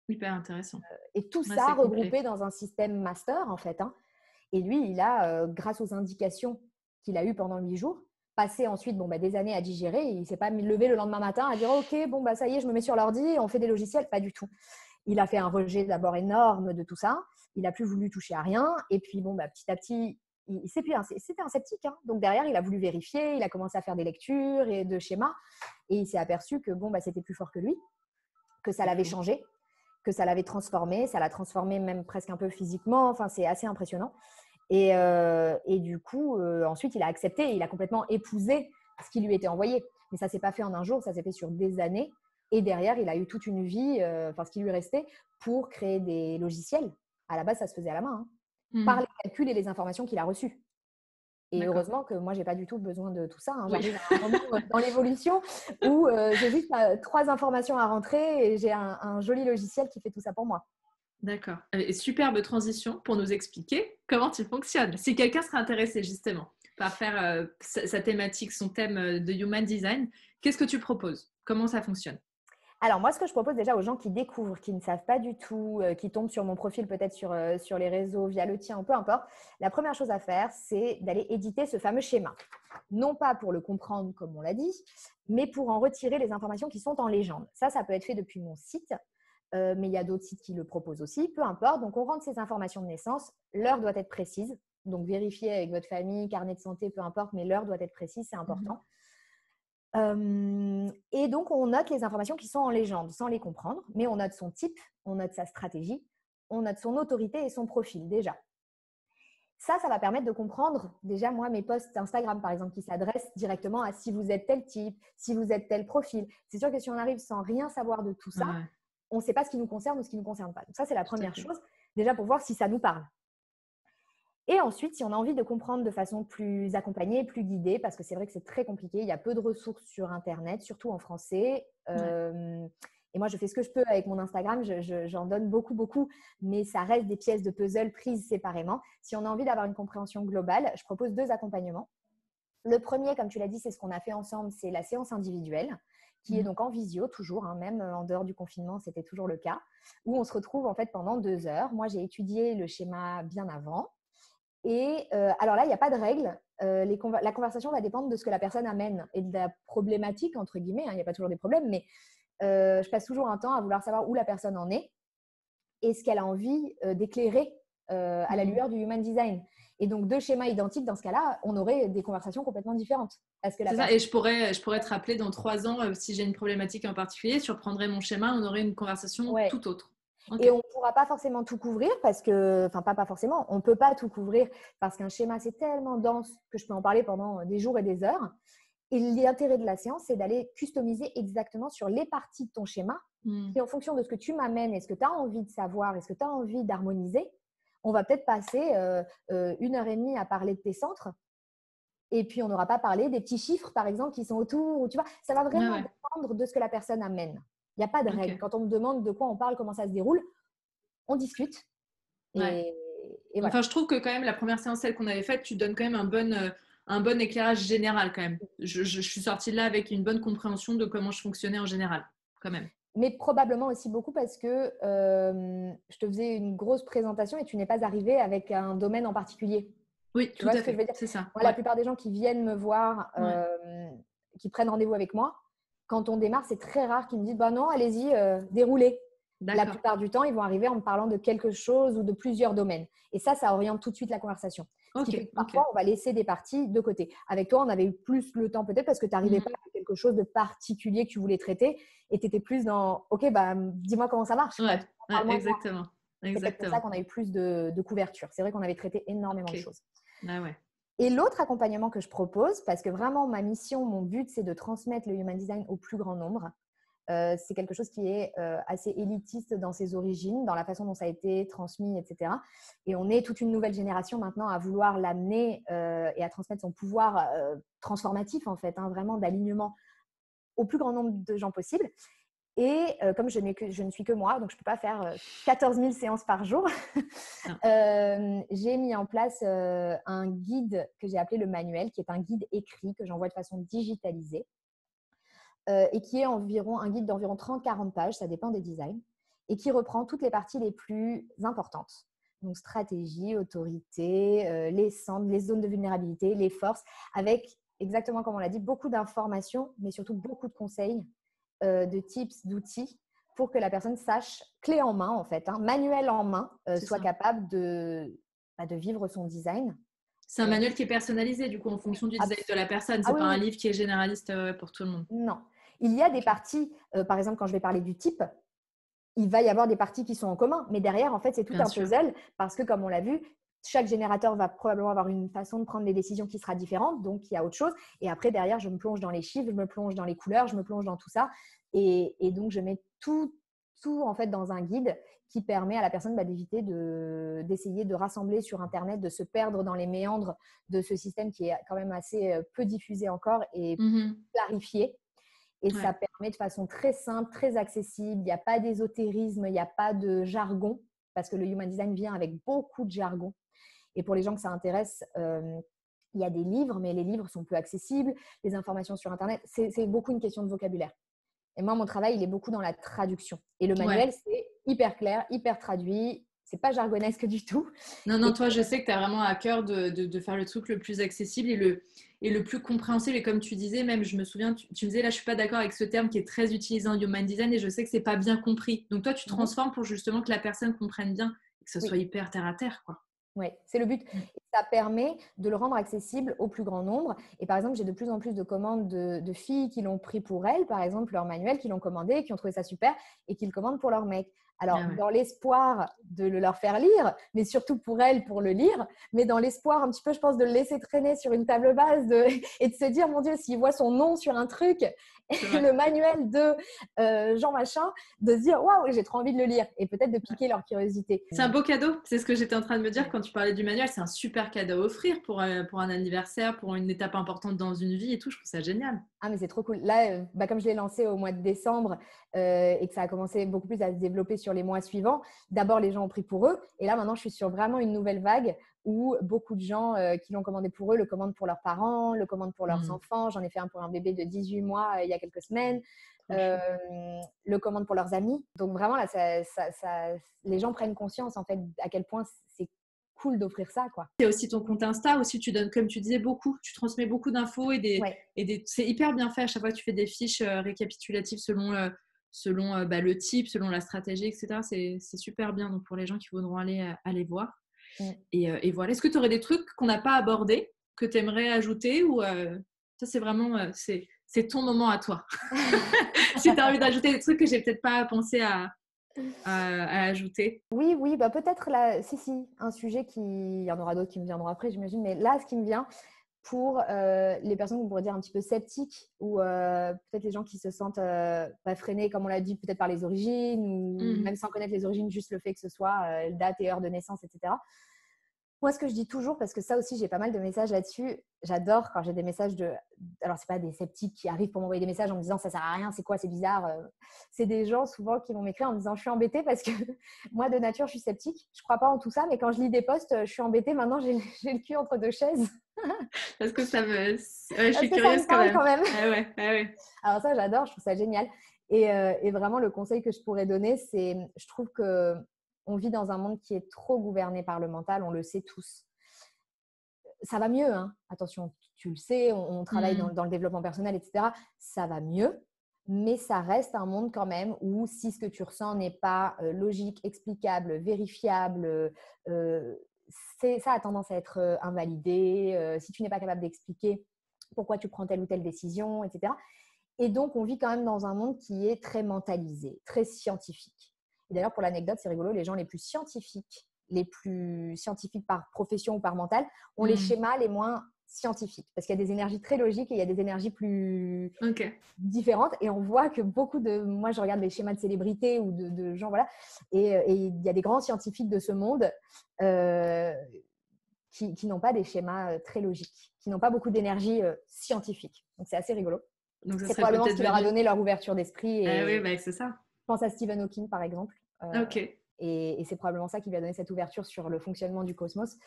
Speaker 3: Hyper intéressant.
Speaker 2: Et tout ça regroupé dans un système master, en fait. Hein. Et lui, il a, grâce aux indications qu'il a eues pendant 8 jours, passé ensuite des années à digérer. Il ne s'est pas levé le lendemain matin à dire « Ok, ça y est, je me mets sur l'ordi, on fait des logiciels. » Pas du tout. Il a fait un rejet d'abord énorme de tout ça. Il n'a plus voulu toucher à rien. Et puis, petit à petit, c'était un sceptique. Hein. Donc, derrière, il a voulu vérifier. Il a commencé à faire des lectures et de schémas. Et il s'est aperçu que c'était plus fort que lui, que ça l'avait changé, que ça l'avait transformé. Ça l'a transformé même presque un peu physiquement. Enfin, c'est assez impressionnant. Et du coup, ensuite, il a accepté. Il a complètement épousé ce qui lui était envoyé. Mais ça ne s'est pas fait en un jour. Ça s'est fait sur des années. Et derrière, il a eu toute une vie, ce qui lui restait, pour créer des logiciels. À la base, ça se faisait à la main, par les calculs et les informations qu'il a reçues. Et heureusement que moi, je n'ai pas du tout besoin de tout ça. Hein. J'arrive à un moment dans l'évolution où j'ai juste 3 informations à rentrer et j'ai un joli logiciel qui fait tout ça pour moi.
Speaker 3: D'accord. Et superbe transition pour nous expliquer comment tu fonctionnes. Si quelqu'un serait intéressé justement par faire sa thématique, son thème de Human Design, qu'est-ce que tu proposes? Comment ça fonctionne?
Speaker 2: Alors, moi, ce que je propose déjà aux gens qui découvrent, qui ne savent pas du tout, qui tombent sur mon profil peut-être sur les réseaux, via le tien, peu importe, la première chose à faire, c'est d'aller éditer ce fameux schéma. Non pas pour le comprendre, comme on l'a dit, mais pour en retirer les informations qui sont en légende. Ça peut être fait depuis mon site, mais il y a d'autres sites qui le proposent aussi, peu importe. Donc, on rentre ces informations de naissance, l'heure doit être précise. Donc, vérifiez avec votre famille, carnet de santé, peu importe, mais l'heure doit être précise, c'est important. Et donc, on note les informations qui sont en légende sans les comprendre, mais on note son type, on note sa stratégie, on note son autorité et son profil déjà. Ça va permettre de comprendre déjà, moi, mes posts Instagram, par exemple, qui s'adressent directement à si vous êtes tel type, si vous êtes tel profil. C'est sûr que si on arrive sans rien savoir de tout ça, on ne sait pas ce qui nous concerne ou ce qui ne nous concerne pas. Donc ça, c'est la première chose, déjà pour voir si ça nous parle. Et ensuite, si on a envie de comprendre de façon plus accompagnée, plus guidée, parce que c'est vrai que c'est très compliqué, il y a peu de ressources sur Internet, surtout en français. Et moi, je fais ce que je peux avec mon Instagram, j'en donne beaucoup, mais ça reste des pièces de puzzle prises séparément. Si on a envie d'avoir une compréhension globale, je propose 2 accompagnements. Le premier, comme tu l'as dit, c'est ce qu'on a fait ensemble, c'est la séance individuelle, qui est donc en visio toujours, hein, même en dehors du confinement, c'était toujours le cas, où on se retrouve en fait pendant 2 heures. Moi, j'ai étudié le schéma bien avant. Et alors là, il n'y a pas de règle. La conversation va dépendre de ce que la personne amène et de la problématique, entre guillemets. Hein, il n'y a pas toujours des problèmes, mais je passe toujours un temps à vouloir savoir où la personne en est et ce qu'elle a envie d'éclairer à la lueur du Human Design. Et donc, 2 schémas identiques, dans ce cas-là, on aurait des conversations complètement différentes. Parce que
Speaker 3: c'est ça, et je pourrais te rappeler dans 3 ans, si j'ai une problématique en particulier, je reprendrai mon schéma, on aurait une conversation tout autre.
Speaker 2: Et on ne pourra pas forcément tout couvrir parce que, enfin pas forcément, on ne peut pas tout couvrir parce qu'un schéma, c'est tellement dense que je peux en parler pendant des jours et des heures. Et l'intérêt de la séance, c'est d'aller customiser exactement sur les parties de ton schéma et en fonction de ce que tu m'amènes et ce que tu as envie de savoir et ce que tu as envie d'harmoniser, on va peut-être passer 1h30 à parler de tes centres et puis on n'aura pas parlé des petits chiffres, par exemple, qui sont autour. Ou, tu vois, ça va vraiment dépendre de ce que la personne amène. Il n'y a pas de règle. Quand on me demande de quoi on parle, comment ça se déroule, on discute. Et voilà.
Speaker 3: Enfin, je trouve que quand même, la première séance, celle qu'on avait faite, tu donnes quand même un bon éclairage général quand même. Je suis sortie de là avec une bonne compréhension de comment je fonctionnais en général, quand même.
Speaker 2: Mais probablement aussi beaucoup parce que je te faisais une grosse présentation et tu n'es pas arrivé avec un domaine en particulier.
Speaker 3: Oui, tout à fait. C'est ça.
Speaker 2: Moi, la plupart des gens qui viennent me voir, qui prennent rendez-vous avec moi, quand on démarre, c'est très rare qu'ils me disent bah non, allez-y, déroulez. La plupart du temps, ils vont arriver en me parlant de quelque chose ou de plusieurs domaines. Et ça oriente tout de suite la conversation. Ce qui fait que parfois, on va laisser des parties de côté. Avec toi, on avait eu plus le temps peut-être parce que tu n'arrivais pas à quelque chose de particulier que tu voulais traiter et tu étais plus dans OK, dis-moi comment ça marche.
Speaker 3: Exactement.
Speaker 2: C'est peut-être pour ça qu'on a eu plus de couverture. C'est vrai qu'on avait traité énormément de choses.
Speaker 3: Ouais.
Speaker 2: Et l'autre accompagnement que je propose, parce que vraiment ma mission, mon but, c'est de transmettre le Human Design au plus grand nombre. C'est quelque chose qui est assez élitiste dans ses origines, dans la façon dont ça a été transmis, etc. Et on est toute une nouvelle génération maintenant à vouloir l'amener et à transmettre son pouvoir transformatif, en fait, vraiment d'alignement au plus grand nombre de gens possible. Et comme je ne suis que moi, donc je ne peux pas faire 14 000 séances par jour, j'ai mis en place un guide que j'ai appelé le manuel, qui est un guide écrit que j'envoie de façon digitalisée et qui est un guide d'environ 30-40 pages, ça dépend des designs, et qui reprend toutes les parties les plus importantes. Donc stratégie, autorité, les centres, les zones de vulnérabilité, les forces, avec exactement comme on l'a dit, beaucoup d'informations, mais surtout beaucoup de conseils, de tips, d'outils pour que la personne sache, clé en main en fait, manuel en main, soit capable de vivre son design.
Speaker 3: C'est un manuel qui est personnalisé du coup en fonction du design de la personne. C'est pas un livre qui est généraliste pour tout le monde.
Speaker 2: Non. Il y a des parties, par exemple quand je vais parler du type, il va y avoir des parties qui sont en commun, mais derrière en fait c'est tout un puzzle parce que comme on l'a vu, chaque générateur va probablement avoir une façon de prendre les décisions qui sera différente, donc il y a autre chose. Et après, derrière, je me plonge dans les chiffres, je me plonge dans les couleurs, je me plonge dans tout ça. Et donc, je mets tout en fait dans un guide qui permet à la personne d'éviter d'essayer de rassembler sur Internet, de se perdre dans les méandres de ce système qui est quand même assez peu diffusé encore et clarifié. Et ça permet de façon très simple, très accessible. Il n'y a pas d'ésotérisme, il n'y a pas de jargon, parce que le Human Design vient avec beaucoup de jargon. Et pour les gens que ça intéresse, il y a des livres, mais les livres sont peu accessibles. Les informations sur Internet, c'est beaucoup une question de vocabulaire. Et moi, mon travail, il est beaucoup dans la traduction. Et le manuel, c'est hyper clair, hyper traduit. C'est pas jargonesque du tout.
Speaker 3: Non, toi, je sais que tu as vraiment à cœur de faire le truc le plus accessible et le plus compréhensible. Et comme tu disais, même, je me souviens, tu me disais, là, je suis pas d'accord avec ce terme qui est très utilisé en Human Design et je sais que c'est pas bien compris. Donc, toi, tu transformes pour justement que la personne comprenne bien et que ce soit hyper terre à terre, quoi.
Speaker 2: Oui, c'est le but. Et ça permet de le rendre accessible au plus grand nombre. Et par exemple, j'ai de plus en plus de commandes de filles qui l'ont pris pour elles, par exemple, leur manuel, qui l'ont commandé, qui ont trouvé ça super et qui le commandent pour leur mec. Alors, dans l'espoir de le leur faire lire, mais surtout pour elles, pour le lire, mais dans l'espoir un petit peu, je pense, de le laisser traîner sur une table basse et de se dire, mon Dieu, s'il voit son nom sur un truc, le manuel de Jean Machin, de se dire, waouh, j'ai trop envie de le lire et peut-être de piquer leur curiosité.
Speaker 3: C'est un beau cadeau, c'est ce que j'étais en train de me dire quand tu parlais du manuel, c'est un super cadeau à offrir pour un anniversaire, pour une étape importante dans une vie et tout, je trouve ça génial.
Speaker 2: Ah mais c'est trop cool. Là, comme je l'ai lancé au mois de décembre et que ça a commencé beaucoup plus à se développer sur les mois suivants, d'abord les gens ont pris pour eux et là maintenant je suis sur vraiment une nouvelle vague où beaucoup de gens qui l'ont commandé pour eux le commandent pour leurs parents, le commandent pour leurs enfants. J'en ai fait un pour un bébé de 18 mois il y a quelques semaines. Le commandent pour leurs amis. Donc vraiment là, les gens prennent conscience en fait à quel point c'est cool d'offrir ça, quoi.
Speaker 3: Il y a aussi ton compte Insta, aussi tu donnes, comme tu disais, beaucoup, tu transmets beaucoup d'infos c'est hyper bien fait. À chaque fois que tu fais des fiches récapitulatives selon le type, selon la stratégie, etc. C'est super bien. Donc pour les gens qui voudront aller voir. Et voilà. Est-ce que tu aurais des trucs qu'on n'a pas abordés, que tu aimerais ajouter ou ça c'est vraiment c'est ton moment à toi. Si tu as envie d'ajouter des trucs que j'ai peut-être pas pensé à ajouter.
Speaker 2: Oui, peut-être là, si, un sujet il y en aura d'autres qui me viendront après, j'imagine, mais là, ce qui me vient pour les personnes qu'on pourrait dire un petit peu sceptiques ou peut-être les gens qui se sentent freinés, comme on l'a dit, peut-être par les origines ou même sans connaître les origines, juste le fait que ce soit date et heure de naissance, etc. Moi, ce que je dis toujours, parce que ça aussi, j'ai pas mal de messages là-dessus, j'adore quand j'ai des messages alors, c'est pas des sceptiques qui arrivent pour m'envoyer des messages en me disant ça sert à rien, c'est quoi, c'est bizarre. C'est des gens souvent qui vont m'écrire en me disant je suis embêtée parce que moi, de nature, je suis sceptique. Je crois pas en tout ça, mais quand je lis des posts, je suis embêtée. Maintenant, j'ai le cul entre deux chaises.
Speaker 3: Parce que ça me. Je suis curieuse quand même. Ah ouais.
Speaker 2: Alors, ça, j'adore, je trouve ça génial. Et vraiment, le conseil que je pourrais donner, c'est je trouve que. On vit dans un monde qui est trop gouverné par le mental, on le sait tous. Ça va mieux, hein. Attention, tu le sais, on travaille dans le développement personnel, etc. Ça va mieux, mais ça reste un monde quand même où si ce que tu ressens n'est pas logique, explicable, vérifiable, ça a tendance à être invalidé. Si tu n'es pas capable d'expliquer pourquoi tu prends telle ou telle décision, etc. Et donc, on vit quand même dans un monde qui est très mentalisé, très scientifique. Et d'ailleurs, pour l'anecdote, c'est rigolo, les gens les plus scientifiques par profession ou par mental, ont les schémas les moins scientifiques. Parce qu'il y a des énergies très logiques et il y a des énergies plus différentes. Et on voit que moi, je regarde les schémas de célébrités ou de gens, voilà. Et il y a des grands scientifiques de ce monde qui n'ont pas des schémas très logiques, qui n'ont pas beaucoup d'énergie scientifique. Donc, c'est assez rigolo.
Speaker 3: Donc, ça
Speaker 2: C'est
Speaker 3: serait
Speaker 2: probablement ce
Speaker 3: peut-être
Speaker 2: qui leur a
Speaker 3: venu.
Speaker 2: donné leur ouverture d'esprit.
Speaker 3: Ah oui,
Speaker 2: Et
Speaker 3: bah, c'est ça.
Speaker 2: je pense à Stephen Hawking, par exemple.
Speaker 3: Ok.
Speaker 2: Et c'est probablement ça qui lui a donné cette ouverture sur le fonctionnement du cosmos,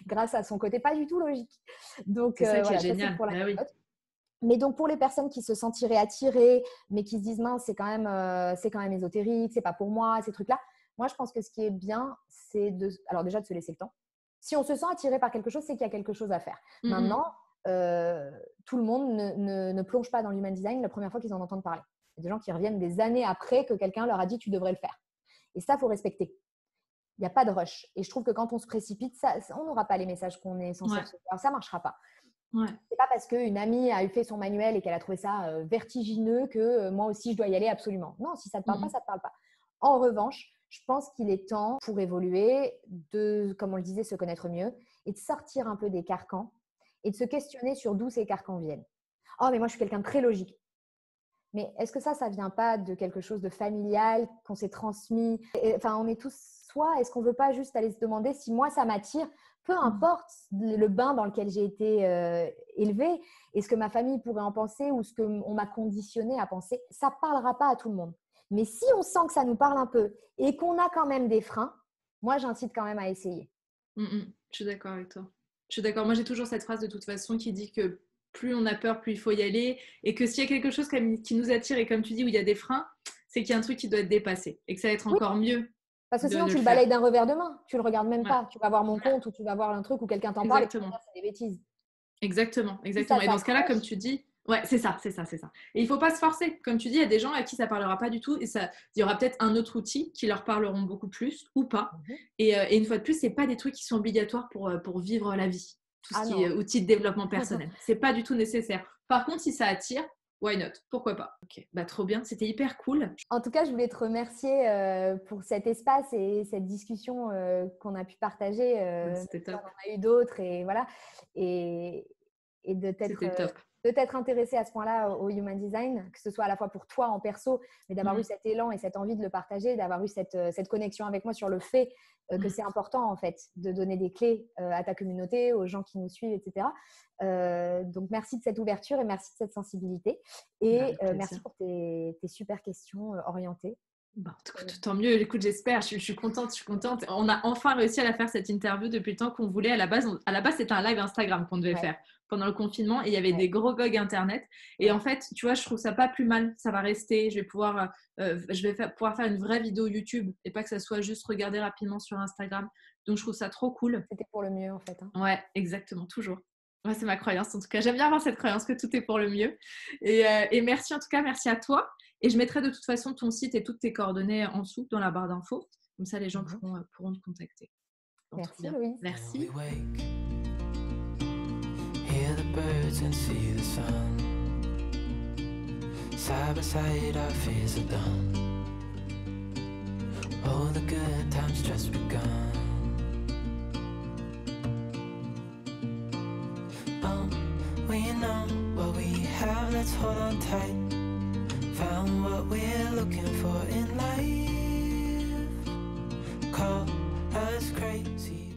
Speaker 2: grâce à son côté pas du tout logique. Donc,
Speaker 3: C'est ça qui est
Speaker 2: voilà, ça c'est
Speaker 3: génial.
Speaker 2: pour
Speaker 3: Bah oui.
Speaker 2: l'anecdote. Mais donc, pour les personnes qui se sentiraient attirées, mais qui se disent, mince, c'est quand même ésotérique, c'est pas pour moi, ces trucs-là. Moi, je pense que ce qui est bien, c'est alors déjà de se laisser le temps. Si on se sent attiré par quelque chose, c'est qu'il y a quelque chose à faire. Maintenant, tout le monde ne plonge pas dans l'human design la première fois qu'ils en entendent parler. Il y a des gens qui reviennent des années après que quelqu'un leur a dit, tu devrais le faire. Et ça, il faut respecter. Il n'y a pas de rush. Et je trouve que quand on se précipite, on n'aura pas les messages qu'on est censé recevoir. Ça ne marchera pas.
Speaker 3: Ouais.
Speaker 2: C'est pas parce qu'une amie a fait son manuel et qu'elle a trouvé ça vertigineux que moi aussi je dois y aller absolument. Non, si ça ne te parle pas, ça ne te parle pas. En revanche, je pense qu'il est temps pour évoluer de, comme on le disait, se connaître mieux et de sortir un peu des carcans et de se questionner sur d'où ces carcans viennent. Oh, mais moi je suis quelqu'un de très logique. Mais est-ce que ça ne vient pas de quelque chose de familial qu'on s'est transmis? Enfin, on est tous soi. Est-ce qu'on ne veut pas juste aller se demander si moi ça m'attire? Peu importe le bain dans lequel j'ai été élevée et ce que ma famille pourrait en penser ou ce qu'on m'a conditionné à penser, ça ne parlera pas à tout le monde. Mais si on sent que ça nous parle un peu et qu'on a quand même des freins, moi, j'incite quand même à essayer.
Speaker 3: Je suis d'accord avec toi. Je suis d'accord. Moi, j'ai toujours cette phrase de toute façon qui dit que plus on a peur, plus il faut y aller. Et que s'il y a quelque chose qui nous attire et comme tu dis, où il y a des freins, c'est qu'il y a un truc qui doit être dépassé et que ça va être encore mieux.
Speaker 2: Parce que sinon, tu le balayes d'un revers de main. Tu le regardes même pas. Tu vas voir mon compte ou tu vas voir un truc où quelqu'un t'en parle et tu vas dire c'est des bêtises.
Speaker 3: Exactement.
Speaker 2: Si
Speaker 3: Et dans ce cas-là, comme tu dis, ouais, c'est ça. Et il faut pas se forcer. Comme tu dis, il y a des gens à qui ça parlera pas du tout et il y aura peut-être un autre outil qui leur parleront beaucoup plus ou pas. Et une fois de plus, c'est pas des trucs qui sont obligatoires pour vivre la vie. Tout ce qui est outil de développement personnel. C'est pas du tout nécessaire. Par contre, si ça attire, why not? Pourquoi pas? Ok, bah trop bien, c'était hyper cool.
Speaker 2: En tout cas, je voulais te remercier pour cet espace et cette discussion qu'on a pu partager.
Speaker 3: C'était top.
Speaker 2: On en a eu d'autres et voilà. Et de t'être intéressé à ce point-là au Human Design, que ce soit à la fois pour toi en perso, mais d'avoir eu cet élan et cette envie de le partager, d'avoir eu cette connexion avec moi sur le fait que c'est important en fait de donner des clés à ta communauté, aux gens qui nous suivent, etc. Donc merci de cette ouverture et merci de cette sensibilité et merci pour tes super questions orientées.
Speaker 3: Bah, tant mieux, écoute, j'espère, je suis contente. On a enfin réussi à la faire cette interview depuis le temps qu'on voulait. À la base, c'était un live Instagram qu'on devait faire pendant le confinement et il y avait des gros bugs internet. Et en fait, tu vois, je trouve ça pas plus mal. Ça va rester. Je vais pouvoir faire une vraie vidéo YouTube et pas que ça soit juste regarder rapidement sur Instagram. Donc, je trouve ça trop cool.
Speaker 2: C'était pour le mieux, en fait.
Speaker 3: Ouais, exactement, toujours. Ouais, c'est ma croyance. En tout cas, j'aime bien avoir cette croyance que tout est pour le mieux. Et merci en tout cas, merci à toi. Et je mettrai de toute façon ton site et toutes tes coordonnées en dessous dans la barre d'infos. Comme ça, les gens pourront te contacter. Donc,
Speaker 2: merci, Louise.
Speaker 3: Merci.
Speaker 4: Hear the birds and see the sun. Side by side, our fears are done. Oh, the good times just begun. We know what we have, let's hold on tight. Found what we're looking for in life. Call us crazy.